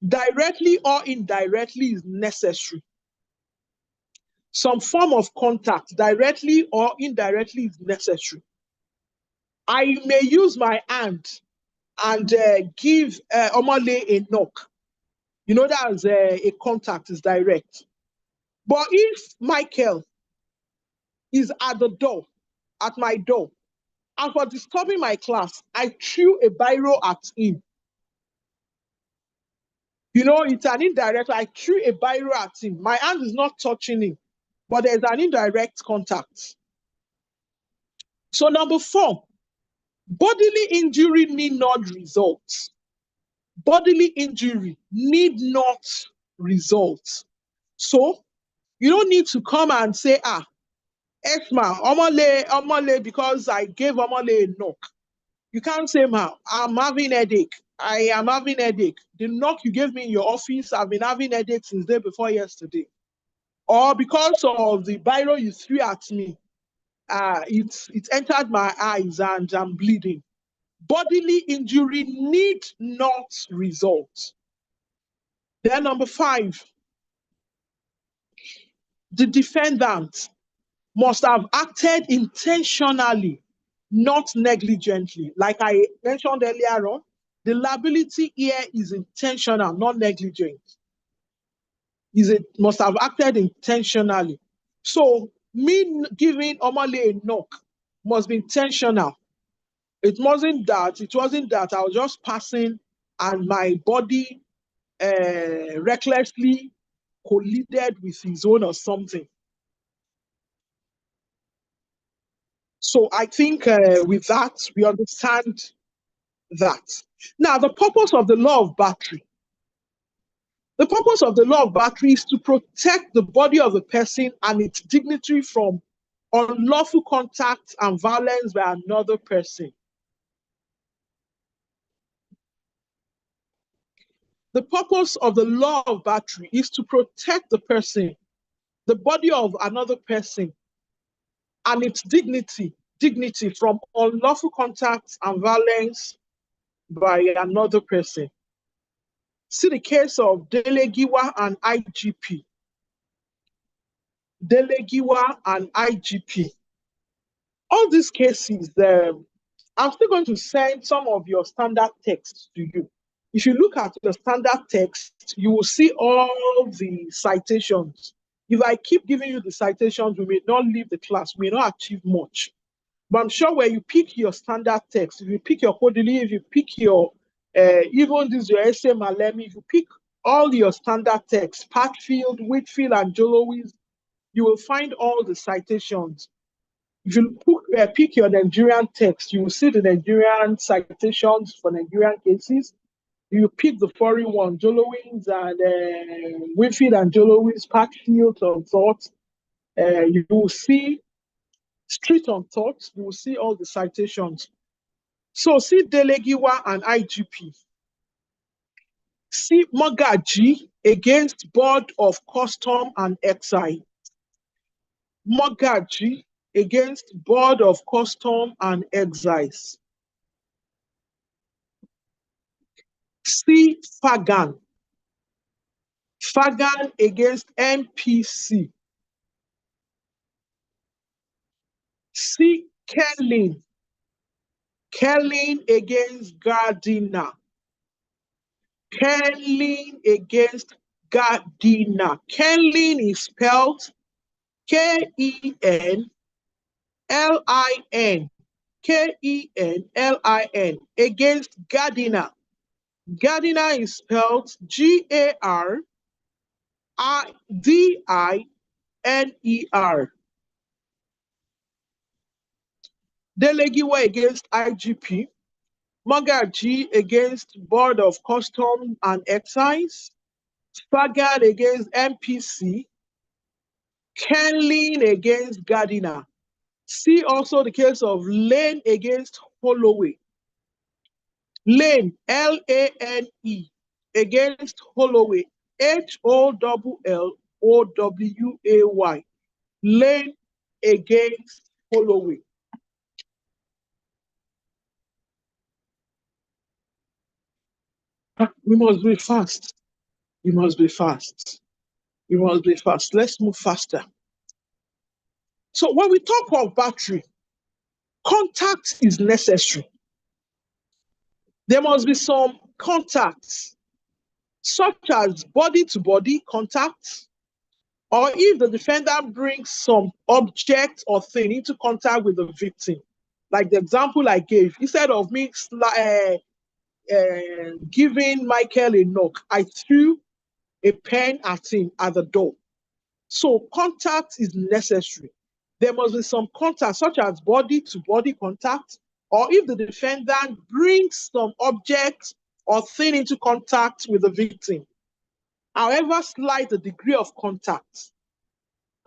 directly or indirectly, is necessary. Some form of contact, directly or indirectly, is necessary. I may use my hand and give Omale a knock. You know, that's a contact, is direct. But if Michael is at the door, at my door, and for disturbing my class, I threw a biro at him. You know, it's an indirect, I threw a biro at him. My hand is not touching him, but there's an indirect contact. So number 4, bodily injury need not result. Bodily injury need not result. So you don't need to come and say, Esma, Omale, because I gave Omale a knock. You can't say, ma, I'm having headache. I am having headache. The knock you gave me in your office, I've been having headache since day before yesterday. Or because of the biro you threw at me, it entered my eyes and I'm bleeding. Bodily injury need not result. Then number 5, the defendant must have acted intentionally, not negligently. Like I mentioned earlier on, the liability here is intentional, not negligent. Must have acted intentionally. So me giving Omale a knock must be intentional. It wasn't that I was just passing and my body recklessly collided with his own or something. So I think with that, we understand that. Now, the purpose of the law of battery. The purpose of the law of battery is to protect the body of the person and its dignity from unlawful contact and violence by another person. The purpose of the law of battery is to protect the person, the body of another person, and its dignity from unlawful contact and violence by another person. See the case of Delegiwa and IGP. Delegiwa and IGP. All these cases, I'm still going to send some of your standard texts to you. If you look at the standard text, you will see all the citations. If I keep giving you the citations, we may not leave the class, we may not achieve much. But I'm sure when you pick your standard text, if you pick your Kodili, if you pick your, even this your essay Malemi, if you pick all your standard texts, Patfield, Whitfield, and Jolowitz, you will find all the citations. If you pick your Nigerian text, you will see the Nigerian citations for Nigerian cases. You pick the foreign one, Jolowitz and Whitfield and Jolowitz, Patfield on TORTS. You will see Street on TORTS, you will see all the citations. So see Delegiwa and IGP. See Mogaji against Board of Custom and Excise. Mogaji against Board of Custom and Excise. See Fagan. Fagan against MPC. See Kerlin. Kerlin against Gardiner. Kerlin against Gardiner. Kerlin is spelled Kenlin. Kenlin against Gardiner. Gardiner is spelled Gardiner. Delegiwa against IGP. Mogaji against Board of Custom and Excise. Fagan against MPC. Kenlin against Gardiner. See also the case of Lane against Holloway. Lane, Lane, against Holloway. Holloway. Lane against Holloway. We must be fast. We must be fast. We must be fast. Let's move faster. So when we talk of battery, contact is necessary. There must be some contacts, such as body-to-body contact, or if the defendant brings some object or thing into contact with the victim. Like the example I gave, instead of me giving Michael a knock, I threw a pen at him at the door. So contact is necessary. There must be some contact, such as body-to-body contact, or if the defendant brings some object or thing into contact with the victim. However slight the degree of contact,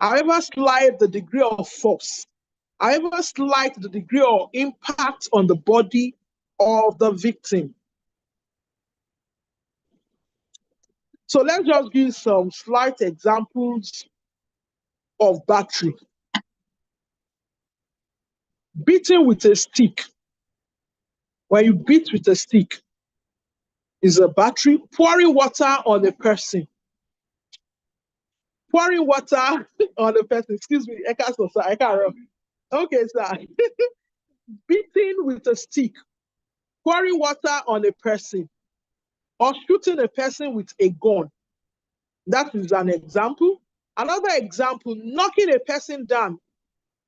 however slight the degree of force, however slight the degree of impact on the body of the victim. So let's just give some slight examples of battery. Beating with a stick. When you beat with a stick, is a battery. Pouring water on a person. Pouring water on a person. Excuse me, I can't. Okay, sir. Beating with a stick. Pouring water on a person. Or shooting a person with a gun. That is an example. Another example, knocking a person down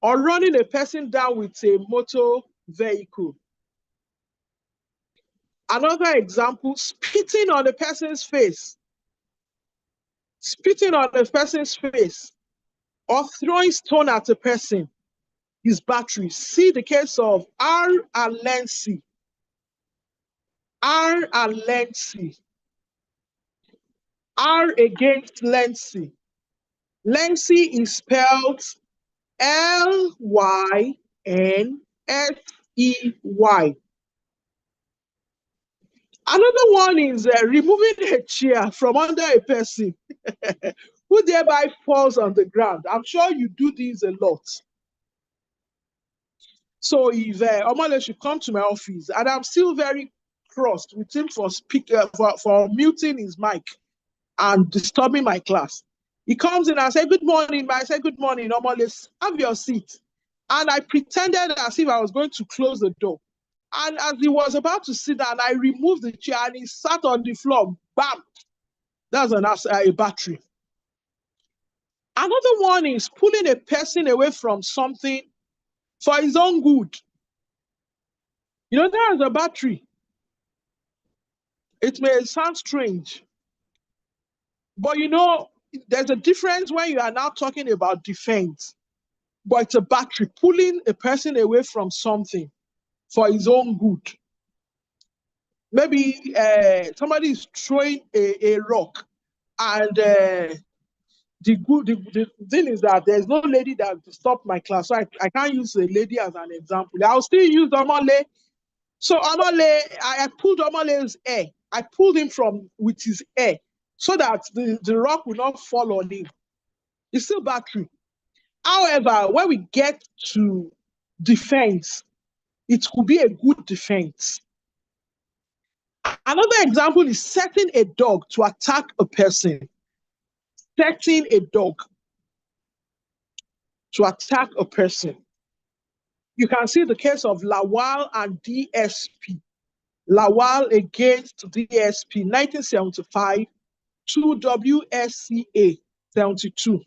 or running a person down with a motor vehicle. Another example, spitting on a person's face. Spitting on a person's face or throwing stone at a person is battery. See the case of R and Lency. R and Lency. R against Lency. Lency is spelled Lynsey. Another one is removing a chair from under a person who thereby falls on the ground. I'm sure you do this a lot. So if Omale should come to my office, and I'm still very crossed with him for muting his mic and disturbing my class. He comes in and I say, good morning. I say, good morning, Omale, have your seat. And I pretended as if I was going to close the door. And as he was about to sit down, I removed the chair and he sat on the floor. Bam! That's a battery. Another one is pulling a person away from something for his own good. You know, there is a battery. It may sound strange, but you know, there's a difference when you are now talking about defense. But it's a battery, pulling a person away from something for his own good. Maybe somebody is throwing a rock, and the thing is that there's no lady that stopped my class, so I can't use a lady as an example. I'll still use Omale. So Omale, I pulled Omale's hair. I pulled him with his hair so that the rock will not fall on him. It's still battery. However, when we get to defense, it could be a good defense. Another example is setting a dog to attack a person. Setting a dog to attack a person. You can see the case of Lawal and DSP. Lawal against DSP, 1975, 2 WSCA 72.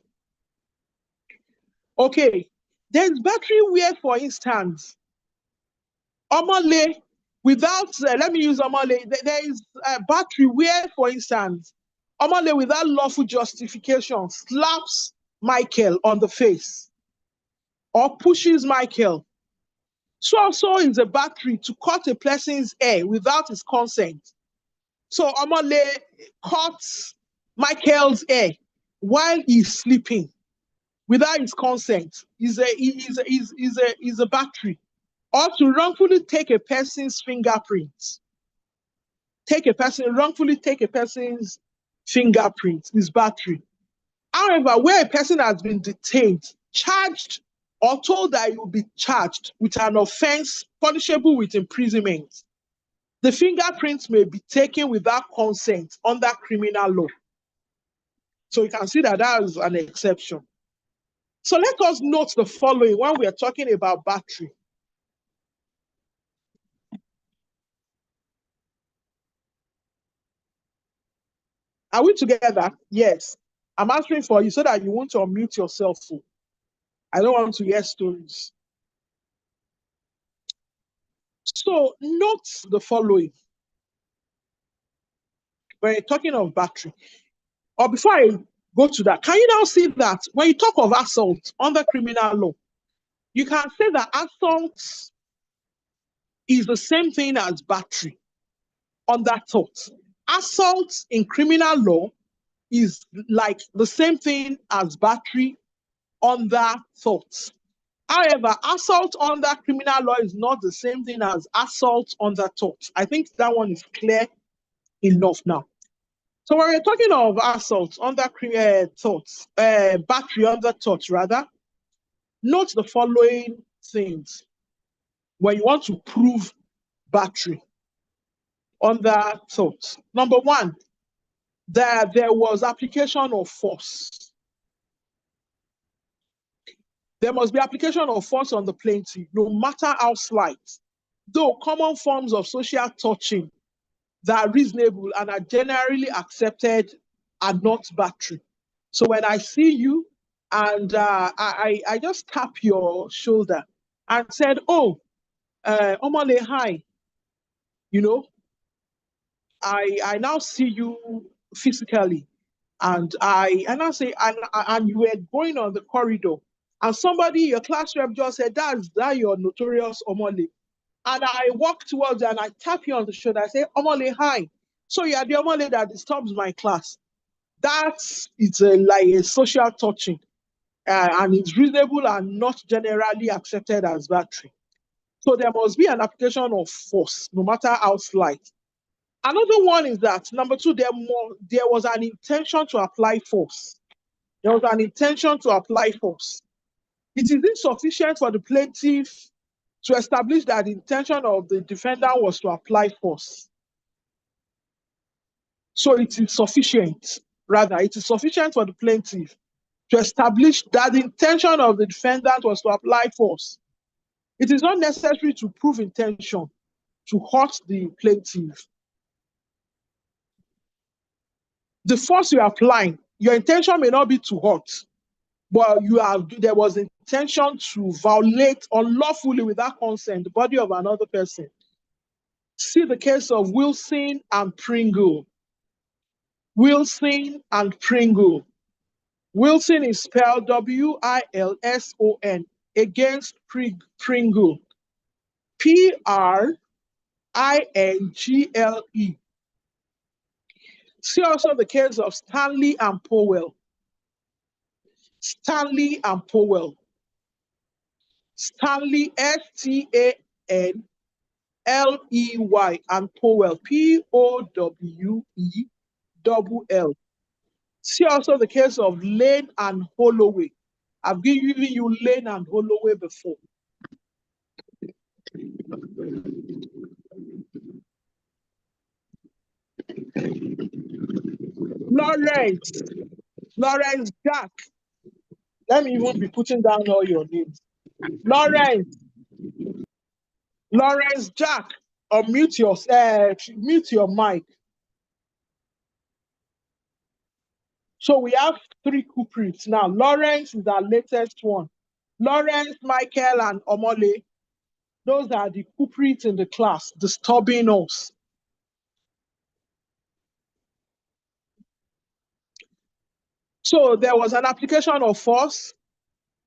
Okay, there's battery where, for instance, Omale, without, let me use Omale, there is a battery where, for instance, Omale, without lawful justification, slaps Michael on the face or pushes Michael. So also is a battery to cut a person's hair without his consent. So Omale cuts Michael's hair while he's sleeping without his consent. Is a battery. Or to wrongfully take a person's fingerprints. Wrongfully take a person's fingerprint is battery. However, where a person has been detained, charged, or told that he will be charged with an offense punishable with imprisonment, the fingerprints may be taken without consent under criminal law. So you can see that that is an exception. So let us note the following when we are talking about battery. Are we together? Yes. I'm answering for you so that you won't unmute yourself. I don't want to hear stories. So note the following. When you're talking of battery, or before I go to that, can you now see that when you talk of assault under criminal law, you can say that assault is the same thing as battery under TORTS. Assault in criminal law is like the same thing as battery under TORTS. However, assault under criminal law is not the same thing as assault under TORTS. I think that one is clear enough now. So when we're talking of assault under TORTS, battery under TORTS rather, note the following things when you want to prove battery under TORTS. Number one, that there was application of force. There must be application of force on the plaintiff, no matter how slight. Though common forms of social touching that are reasonable and are generally accepted are not battery. So when I see you and I just tap your shoulder and said, oh, Omale, hi, you know, I now see you physically and I say, and you were going on the corridor and somebody, your class rep just said, that's that your notorious Omale. And I walk towards you and I tap you on the shoulder. I say, Omale, hi. So you are the Omale that disturbs my class. That's like a social touching. And it's reasonable and not generally accepted as battery. So there must be an application of force, no matter how slight. Another one is that, number two, there was an intention to apply force. There was an intention to apply force. It is insufficient for the plaintiff to establish that the intention of the defendant was to apply force. So it is sufficient, rather, it is sufficient for the plaintiff to establish that the intention of the defendant was to apply force. It is not necessary to prove intention to hurt the plaintiff. The force you are applying, your intention may not be to hurt, but there was intention to violate unlawfully without consent the body of another person. See the case of Wilson and Pringle. Wilson and Pringle. Wilson is spelled W-I-L-S-O-N against Pringle. P-R-I-N-G-L-E. See also the case of Stanley and Powell. Stanley and Powell. Stanley, S-T-A-N-L-E-Y, and Powell, P-O-W-E-L-L. See also the case of Lane and Holloway. I've given you Lane and Holloway before. Lawrence Jack. Let me even be putting down all your names. Lawrence Jack, or mute your mic. So we have three culprits now. Lawrence is our latest one. Lawrence, Michael, and Omole. Those are the culprits in the class, disturbing us. So there was an application of force,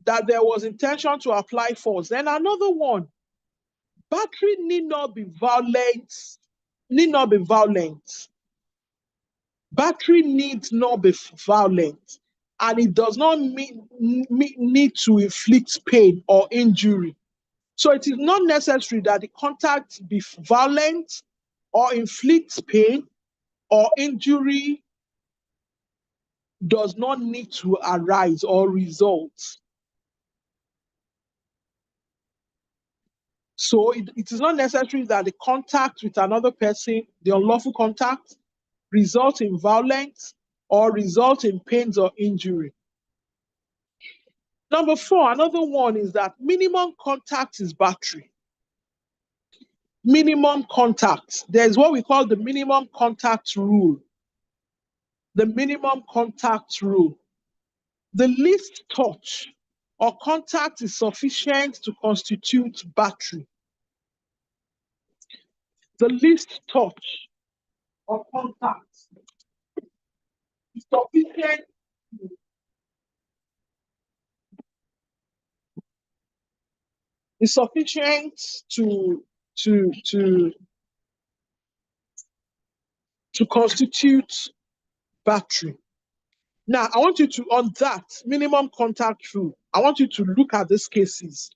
that there was intention to apply force. Then another one, battery need not be violent. Battery needs not be violent, and it does not need to inflict pain or injury. So it is not necessary that the contact be violent or inflict pain or injury does not need to arise or result. So it is not necessary that the contact with another person, the unlawful contact, result in violence or result in pains or injury. Number four, another one is that minimum contact is battery. Minimum contact. There's what we call the minimum contact rule. the minimum contact rule. The least touch or contact is sufficient to constitute battery. The least touch or contact is sufficient to constitute battery. Now, I want you to, on that minimum contact rule, I want you to look at these cases.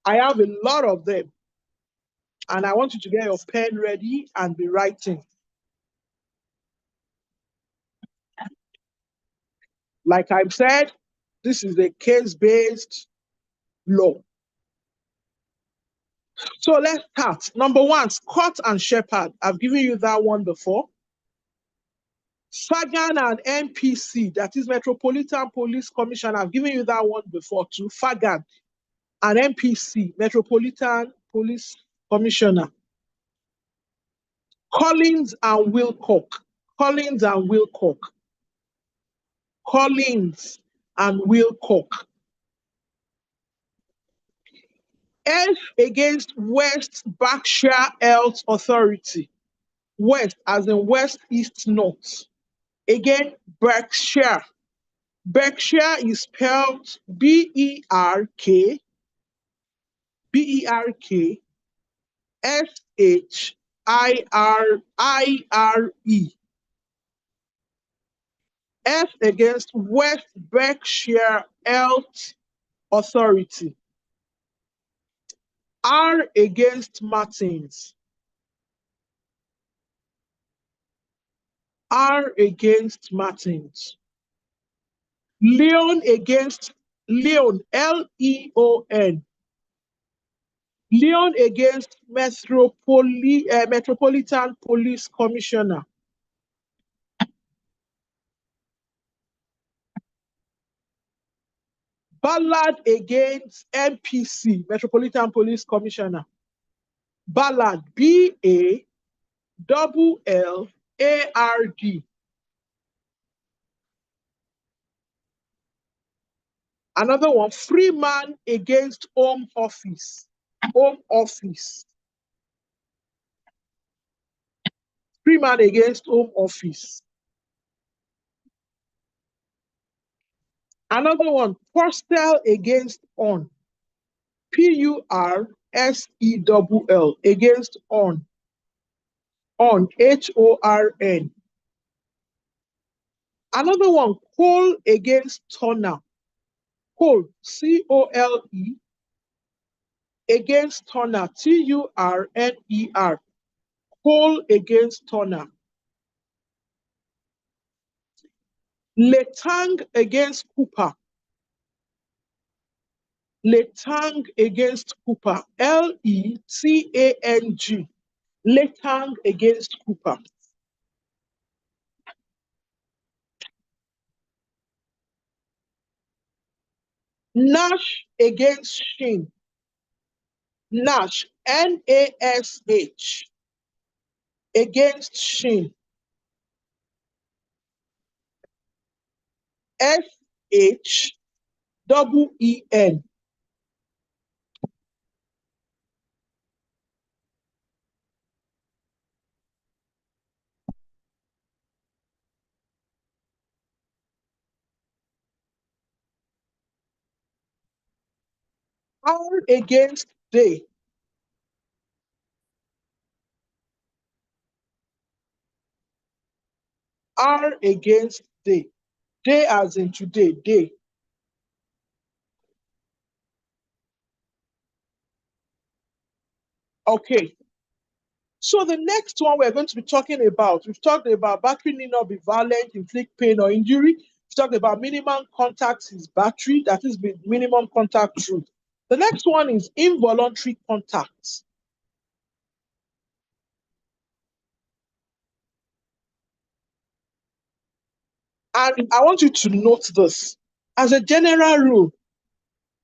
I have a lot of them. And I want you to get your pen ready and be writing. Like I've said, this is a case-based law. So let's start. Number one, Scott and Shepard. I've given you that one before. Fagan and MPC, that is Metropolitan Police Commission. I've given you that one before too. Fagan and MPC, Metropolitan Police Commissioner. Collins and Wilcock. Collins and Wilcock. Collins and Wilcock. F against West Berkshire Health Authority. West as in West, East, North. Again, Berkshire. Berkshire is spelled B-E-R-K, B-E-R-K, S-H-I-R-I-R-E. F against West Berkshire Health Authority. R against Martins. R against Martins. Leon against Leon, L-E-O-N. Leon against Metropolitan Police Commissioner. Ballard against MPC, Metropolitan Police Commissioner. Ballard, B-A-L-L-A-R-D. Another one, Freeman against Home Office. Home Office. Freeman against Home Office. Another one, Purcell against On. P-U-R-S-E-L-L against On. On, H-O-R-N. Another one, Cole against Turner. Cole, C-O-L-E, against Turner, T-U-R-N-E-R. Cole against Turner. Letang against Cooper. Letang against Cooper, L-E-T-A-N-G. Letang against Cooper. Nash against Shin. Nash, N-A-S-H, against Shin. S-H-E-E-N. R against Day. R against Day. Day as in today, day. Okay. So the next one we're going to be talking about, we've talked about battery need not be violent, inflict pain or injury. We've talked about minimum contact is battery, that is the minimum contact rule. The next one is involuntary contact. And I want you to note this. As a general rule,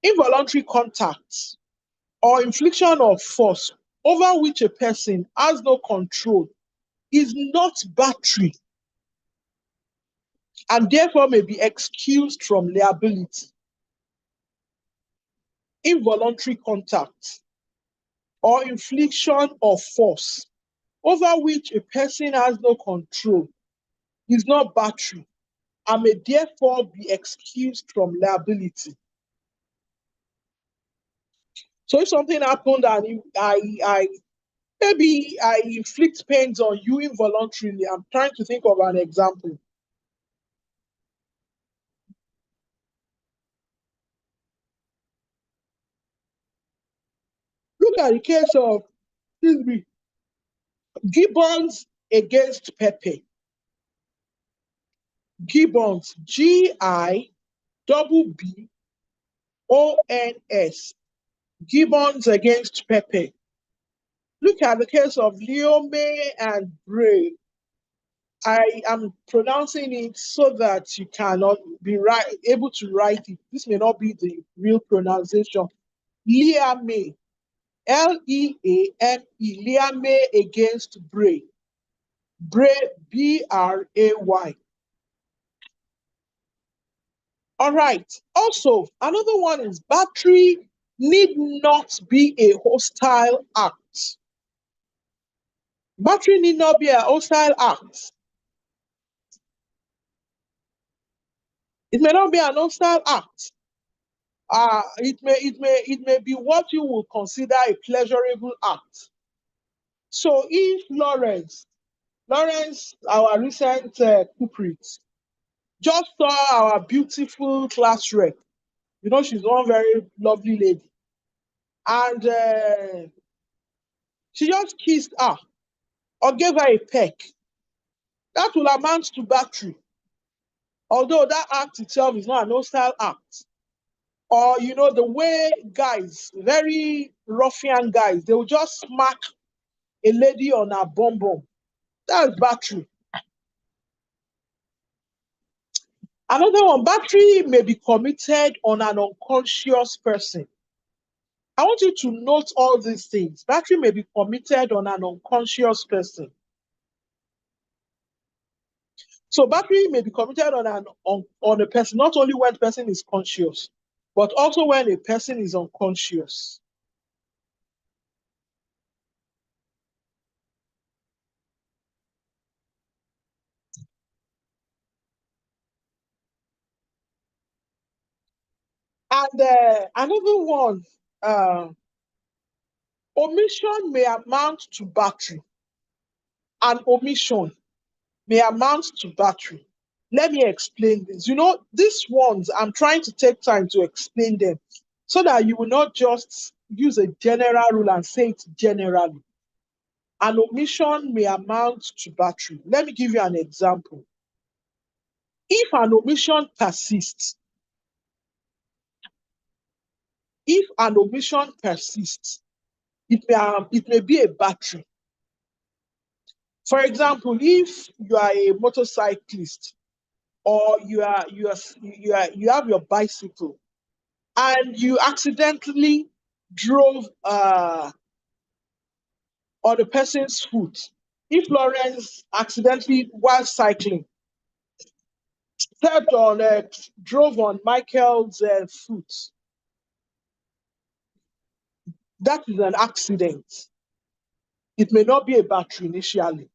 involuntary contact or infliction of force over which a person has no control is not battery. and therefore may be excused from liability. Involuntary contact or infliction of force over which a person has no control is not battery and may therefore be excused from liability. So if something happened and maybe I inflict pains on you involuntarily, I'm trying to think of an example. Look at the case of, excuse me, Gibbons against Pepe. Gibbons, Gibbons, Gibbons against Pepe. Look at the case of Leome and Bray. I am pronouncing it so that you cannot be able to write it. This may not be the real pronunciation. Leame, Leame, Leame against Bray. Bray, Bray. All right. Also, another one is battery need not be a hostile act. Battery need not be a hostile act. It may not be an hostile act. It may be what you would consider a pleasurable act. So if Lawrence, our recent culprit, just saw our beautiful class rep, you know, she's one very lovely lady, and she just kissed her or gave her a peck, that will amount to battery. Although that act itself is not an hostile act. Or, you know, the way guys, very ruffian guys, they will just smack a lady on her bum bum. That's battery. Another one, battery may be committed on an unconscious person. I want you to note all these things. Battery may be committed on an unconscious person. So battery may be committed on a person, not only when the person is conscious, but also when a person is unconscious. And another one, omission may amount to battery. And omission may amount to battery. Let me explain this. You know, these ones, I'm trying to take time to explain them so that you will not just use a general rule and say it generally. An omission may amount to battery. Let me give you an example. If an omission persists, it may be a battery. For example, if you are a motorcyclist or you have your bicycle and you accidentally drove on the person's foot. If Lawrence accidentally, while cycling, drove on Michael's foot, that is an accident. It may not be a battery initially.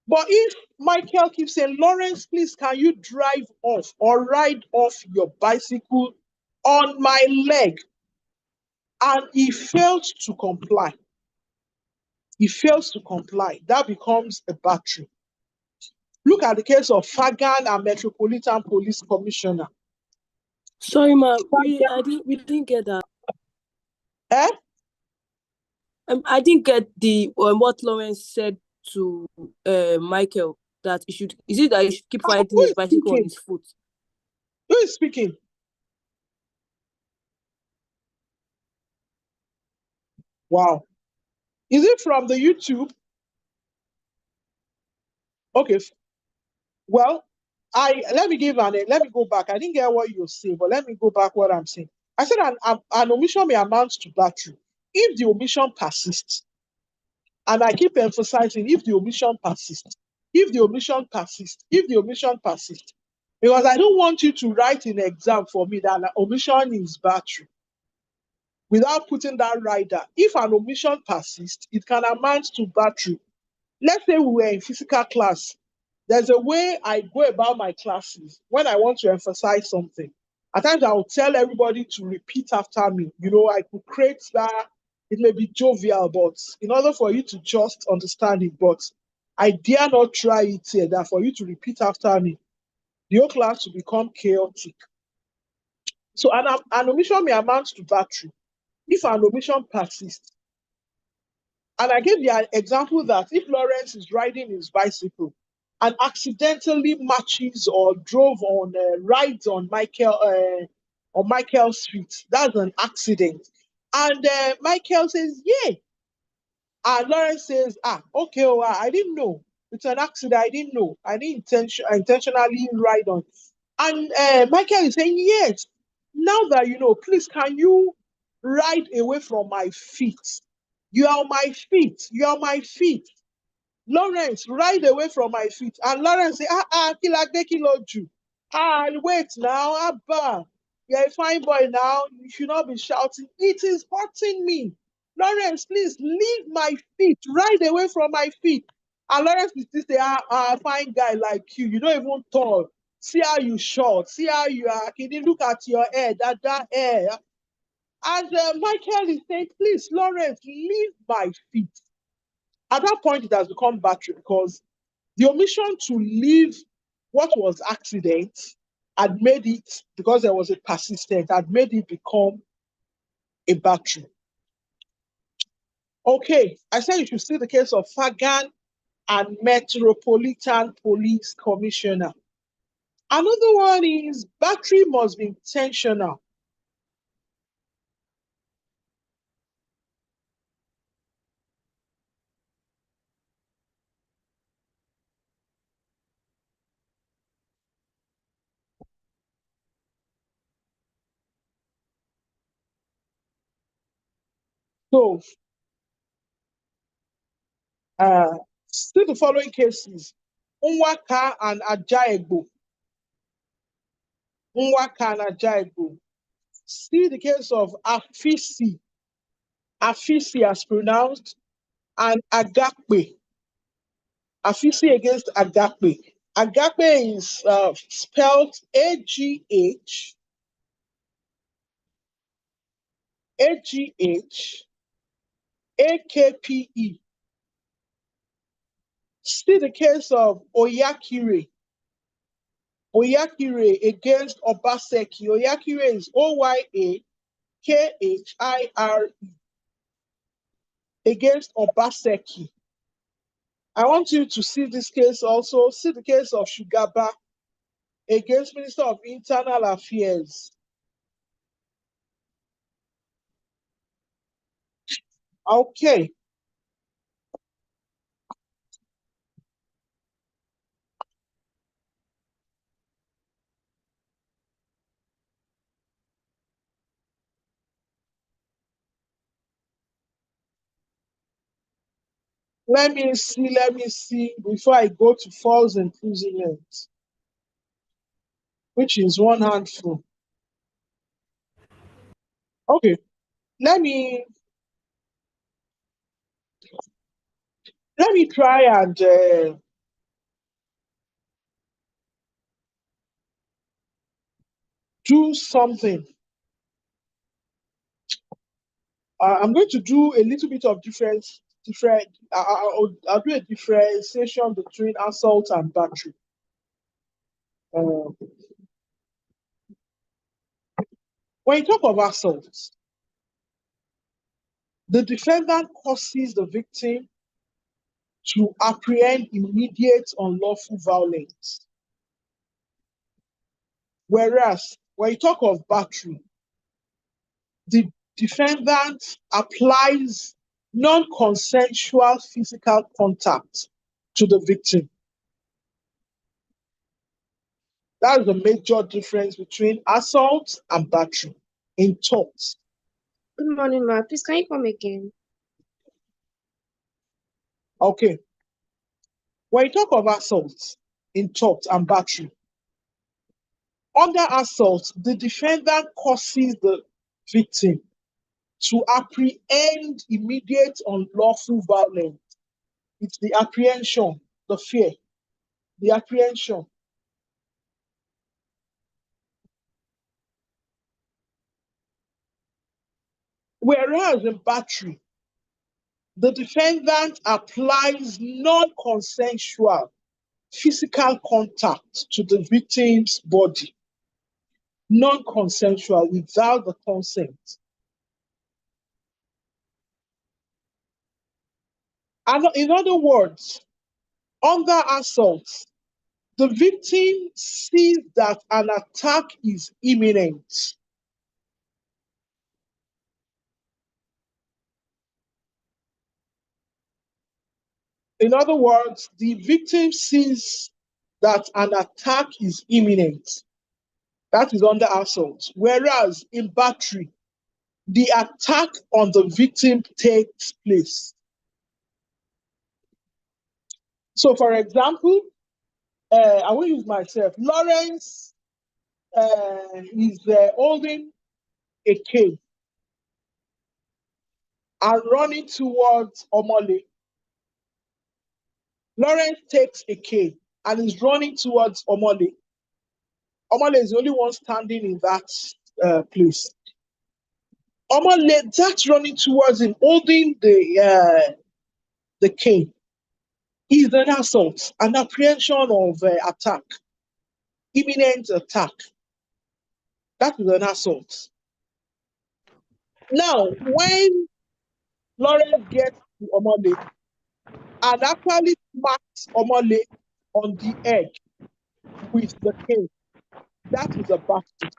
But if Michael keeps saying, Lawrence, please, can you drive off or ride off your bicycle on my leg? And he fails to comply. That becomes a battery. Look at the case of Fagan and Metropolitan Police Commissioner. Sorry, ma'am. We didn't get that. Eh? I didn't get the what Lawrence said to Michael, that he should. Is it that he should keep riding his bicycle on his foot? Who is speaking? Wow. Is it from the YouTube? Okay. Well, let me go back. I didn't get what you said, but let me go back what I'm saying. I said an omission may amount to battery if the omission persists. And I keep emphasizing if the omission persists. Because I don't want you to write in exam for me that omission is battery without putting that rider. If an omission persists, it can amount to battery. Let's say we were in physical class. There's a way I go about my classes when I want to emphasize something. At times I will tell everybody to repeat after me. You know, I could create that. It may be jovial, but in order for you to just understand it, but I dare not try it here, that for you to repeat after me, the whole class will become chaotic. So an omission may amount to battery if an omission persists. And I gave the example that if Lawrence is riding his bicycle and accidentally matches or drove on rides on Michael's feet, that's an accident. And Michael says, "Yeah." And Lawrence says, okay, oh, I didn't know. It's an accident. I didn't know. I didn't intentionally ride on. And Michael is saying, "Yes. Now that you know, please, can you ride away from my feet? You are my feet. You are my feet. Lawrence, ride away from my feet." And Lawrence say, Kiladekiloju. Wait now, Abba. You're a fine boy now. You should not be shouting. It is hurting me. Lawrence, please leave my feet. Ride away from my feet. And Lawrence is still say, fine guy like you. You don't even tall. See how you short. See how you are. Can you look at your hair? That hair. And Michael is saying, please, Lawrence, leave my feet. At that point, it has become battery because the omission to leave what was accident had made it, because there was a persistent, had made it become a battery. Okay, I said you should see the case of Fagan and Metropolitan Police Commissioner. Another one is battery must be intentional. So, see the following cases: Nwaka and Ajaegbo. Nwaka and Ajaegbo. See the case of Afisi. Afisi as pronounced, and Agape. Afisi against Agape. Agape is spelled Agh, Akpe. See the case of Oyakire. Oyakire against Obaseki. Oyakire is Oyakhire against Obaseki. I want you to see this case also. See the case of Shugaba against Minister of Internal Affairs. Okay. Let me see before I go to false imprisonment, which is one handful. Okay, let me try and do something. I'm going to do a little bit of I'll do a differentiation between assault and battery. When you talk of assault, the defendant causes the victim to apprehend immediate unlawful violence. Whereas when you talk of battery, the defendant applies non-consensual physical contact to the victim. That is the major difference between assault and battery in torts. Good morning, ma. Please, can you come again? Okay. When you talk of assault in tort and battery, Under assault, the defendant causes the victim to apprehend immediate unlawful violence. It's the apprehension, the fear, the apprehension. Whereas in battery, the defendant applies non-consensual physical contact to the victim's body, non-consensual, without the consent. And in other words, under assault, the victim sees that an attack is imminent. In other words, the victim sees that an attack is imminent. That is under assault. Whereas in battery, the attack on the victim takes place. So, for example, I will use myself. Lawrence is holding a cane and running towards Omole. Lawrence takes a cane and is running towards Omole. Omole is the only one standing in that place. Omole, that's running towards him, holding the cane, is an assault, an apprehension of attack, imminent attack. That is an assault. Now, when Lawrence gets to Omole and actually smacks Omole on the head with the cane, that is a battery.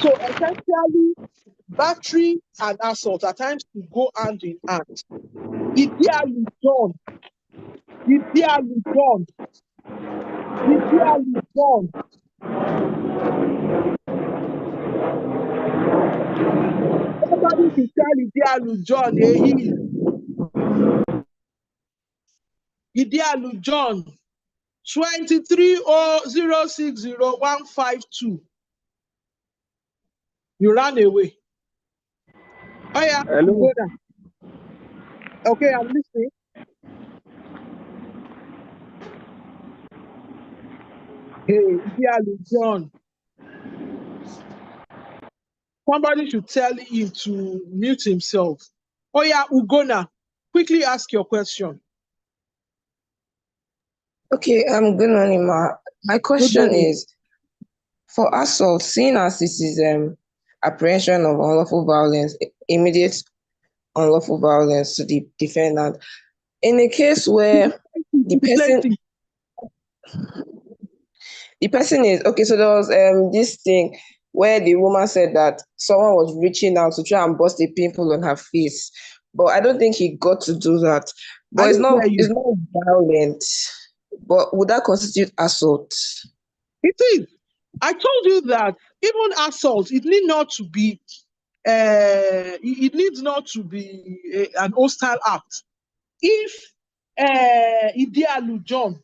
So essentially, battery and assault at times to go hand in hand. Ideally done. Ideally done. Ideally done. Somebody should tell Idealu John, Idealu John, 2300600152. You ran away. Oh yeah. Hello. Okay, I'm listening. Hey, Idealu John. Somebody should tell him to mute himself. Oh yeah, Ugona, quickly ask your question. Okay, good morning, ma. My question is, for assault, seeing as this is apprehension of unlawful violence, immediate unlawful violence to the defendant, in a case where the person is okay, so there was this thing where the woman said that someone was reaching out to try and bust a pimple on her face, but I don't think he got to do that. But it's not violent. But would that constitute assault? It is. I told you that even assault, it need not to be. It needs not to be an hostile act. If Idealu John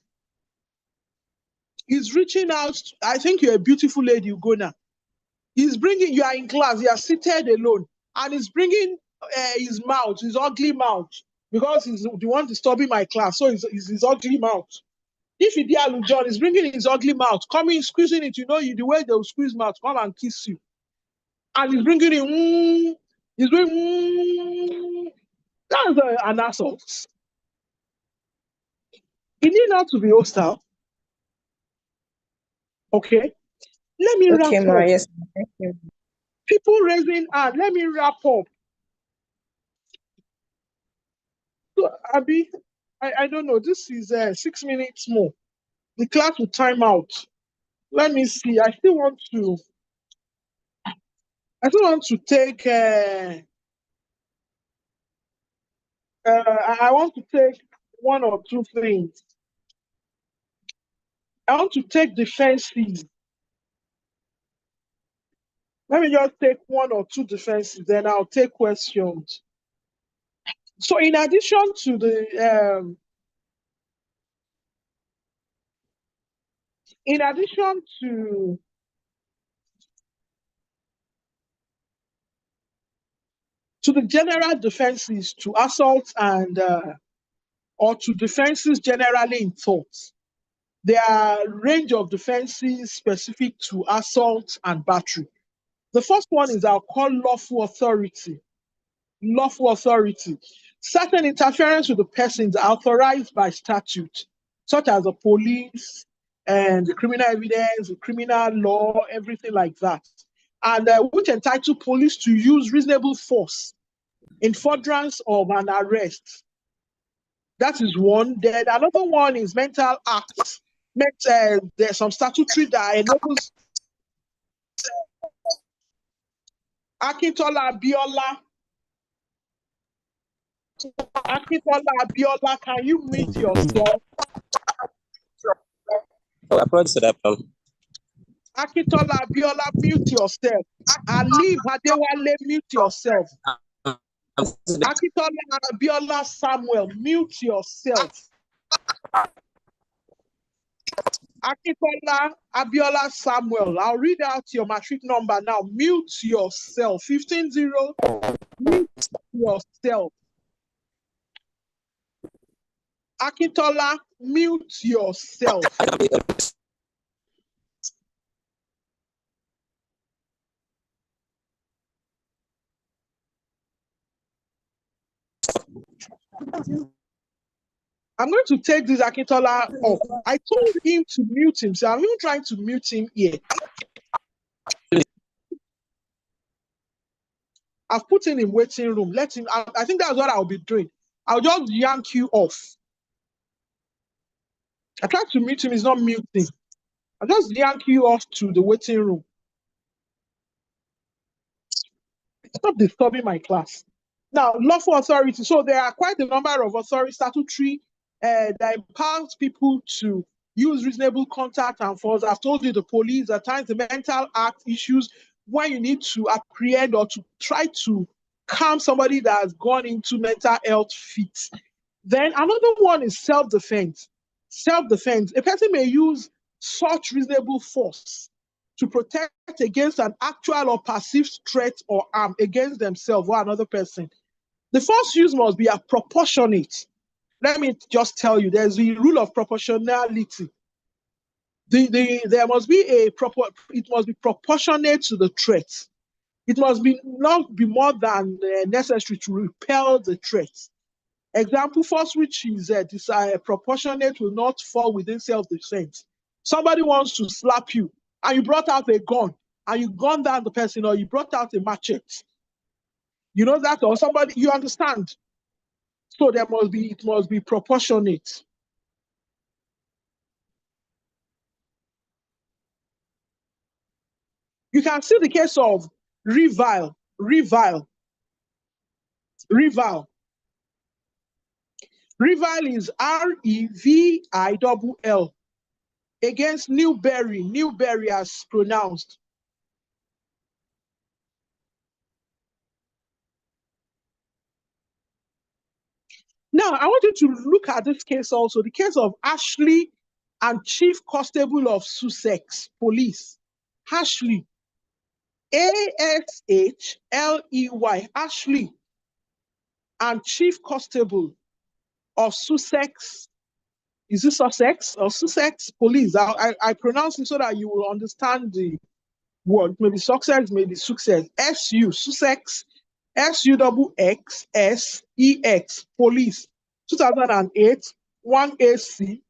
is reaching out, I think you're a beautiful lady, Ugona. He's bringing, you are in class, you are seated alone, and he's bringing his mouth, his ugly mouth, because he's the one disturbing my class, so it's his ugly mouth. If Idealu John is bringing his ugly mouth, coming, squeezing it, you know, the way they'll squeeze mouth, come and kiss you. And he's bringing it, he's doing, that's an assault. It need not to be hostile. Okay? Let me wrap up. Yes. Thank you. People raising hand, let me wrap up. So, Abby, I don't know, this is 6 minutes more. The class will time out. Let me see. I still want to take I want to take one or two things. I want to take defenses. Let me just take one or two defenses, then I'll take questions. So in addition to the In addition to the general defenses to assault and or to defenses generally in torts, there are a range of defenses specific to assault and battery. The first one is I'll call lawful authority. Lawful authority. Certain interference with the persons authorized by statute, such as the police and the criminal evidence, the criminal law, everything like that, and which entitle police to use reasonable force in furtherance of an arrest. That is one. Then another one is mental acts. There's some statutory that enables Akintola Abiola. Akintola Abiola, can you mute yourself? Oh, I brought to that problem. Akintola Abiola, mute yourself. Ali Badewale, mute yourself. Akintola Abiola Samuel, mute yourself. Akintola Abiola Samuel, I'll read out your matric number now. Mute yourself. 150, mute yourself. Akintola, mute yourself. I'm going to take this Akintola off. I told him to mute himself. I'm even trying to mute him here. I've put him in waiting room. Let him. I think that's what I'll be doing. I'll just yank you off. I tried to mute him. He's not muting. I'll just yank you off to the waiting room. Stop disturbing my class. Now, lawful authority. So there are quite a number of authority statutory that empowers people to use reasonable contact and force. I've told you the police, at times the mental act issues when you need to apprehend or to try to calm somebody that has gone into mental health fit. Then another one is self-defense. Self-defense. A person may use such reasonable force to protect against an actual or perceived threat or harm against themselves or another person. The first use must be proportionate. Let me just tell you, there's the rule of proportionality. There must be it must be proportionate to the threat. It must not be more than necessary to repel the threat. Example first, which is proportionate, will not fall within self-defense. Somebody wants to slap you, and you brought out a gun, and you gunned down the person, or you brought out a machete. You know that, or somebody, you understand? So it must be proportionate. You can see the case of revile. Revile is REVILL against Newberry as pronounced. Now, I want you to look at this case also, the case of Ashley and Chief Constable of Sussex Police. Ashley, ASHLEY, Ashley and Chief Constable of Sussex. Is it Sussex or Sussex Police? I pronounce it so that you will understand the word. Maybe Sussex, maybe Success. Sussex, SUXXEX, Police, 2008, 1 AC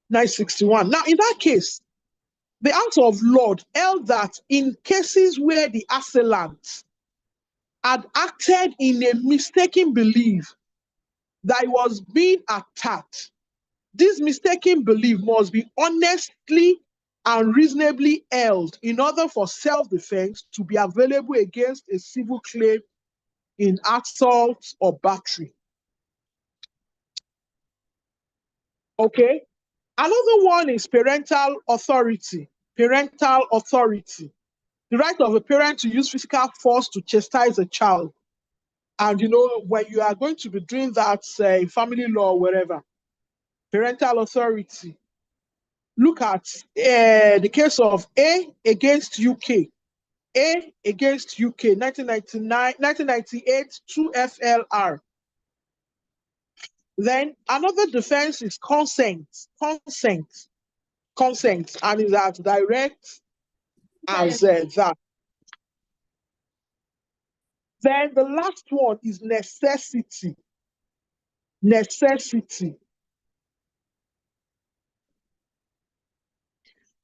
961. Now, in that case, the House of Lords held that in cases where the assailant had acted in a mistaken belief that he was being attacked, this mistaken belief must be honestly and reasonably held in order for self-defense to be available against a civil claim in assault or battery. Okay? Another one is parental authority. Parental authority. The right of a parent to use physical force to chastise a child. And you know, when you are going to be doing that, say, family law or whatever, parental authority. look at the case of A against UK. A against UK, 1998, 2 FLR. Then another defense is consent, and is as direct as that. Then the last one is necessity. Necessity.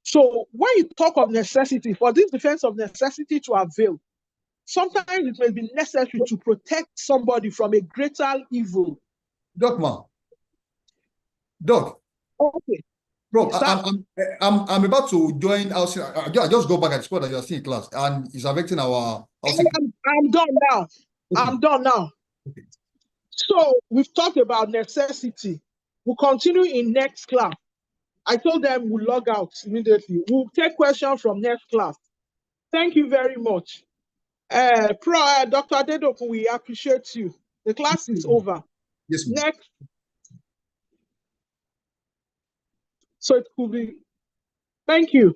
So when you talk of necessity, for this defense of necessity to avail, sometimes it may be necessary to protect somebody from a greater evil. Doc, Okay. bro, I'm about to join housing. I just go back at the spot that you're seeing in class, and it's affecting our housing. I'm done now. Okay. I'm done now. Okay. So we've talked about necessity. We'll continue in next class. I told them we'll log out immediately. We'll take questions from next class. Thank you very much. Dr. Adedokun, we appreciate you. The class is over. Yes, ma'am. Next. So it could be. Thank you.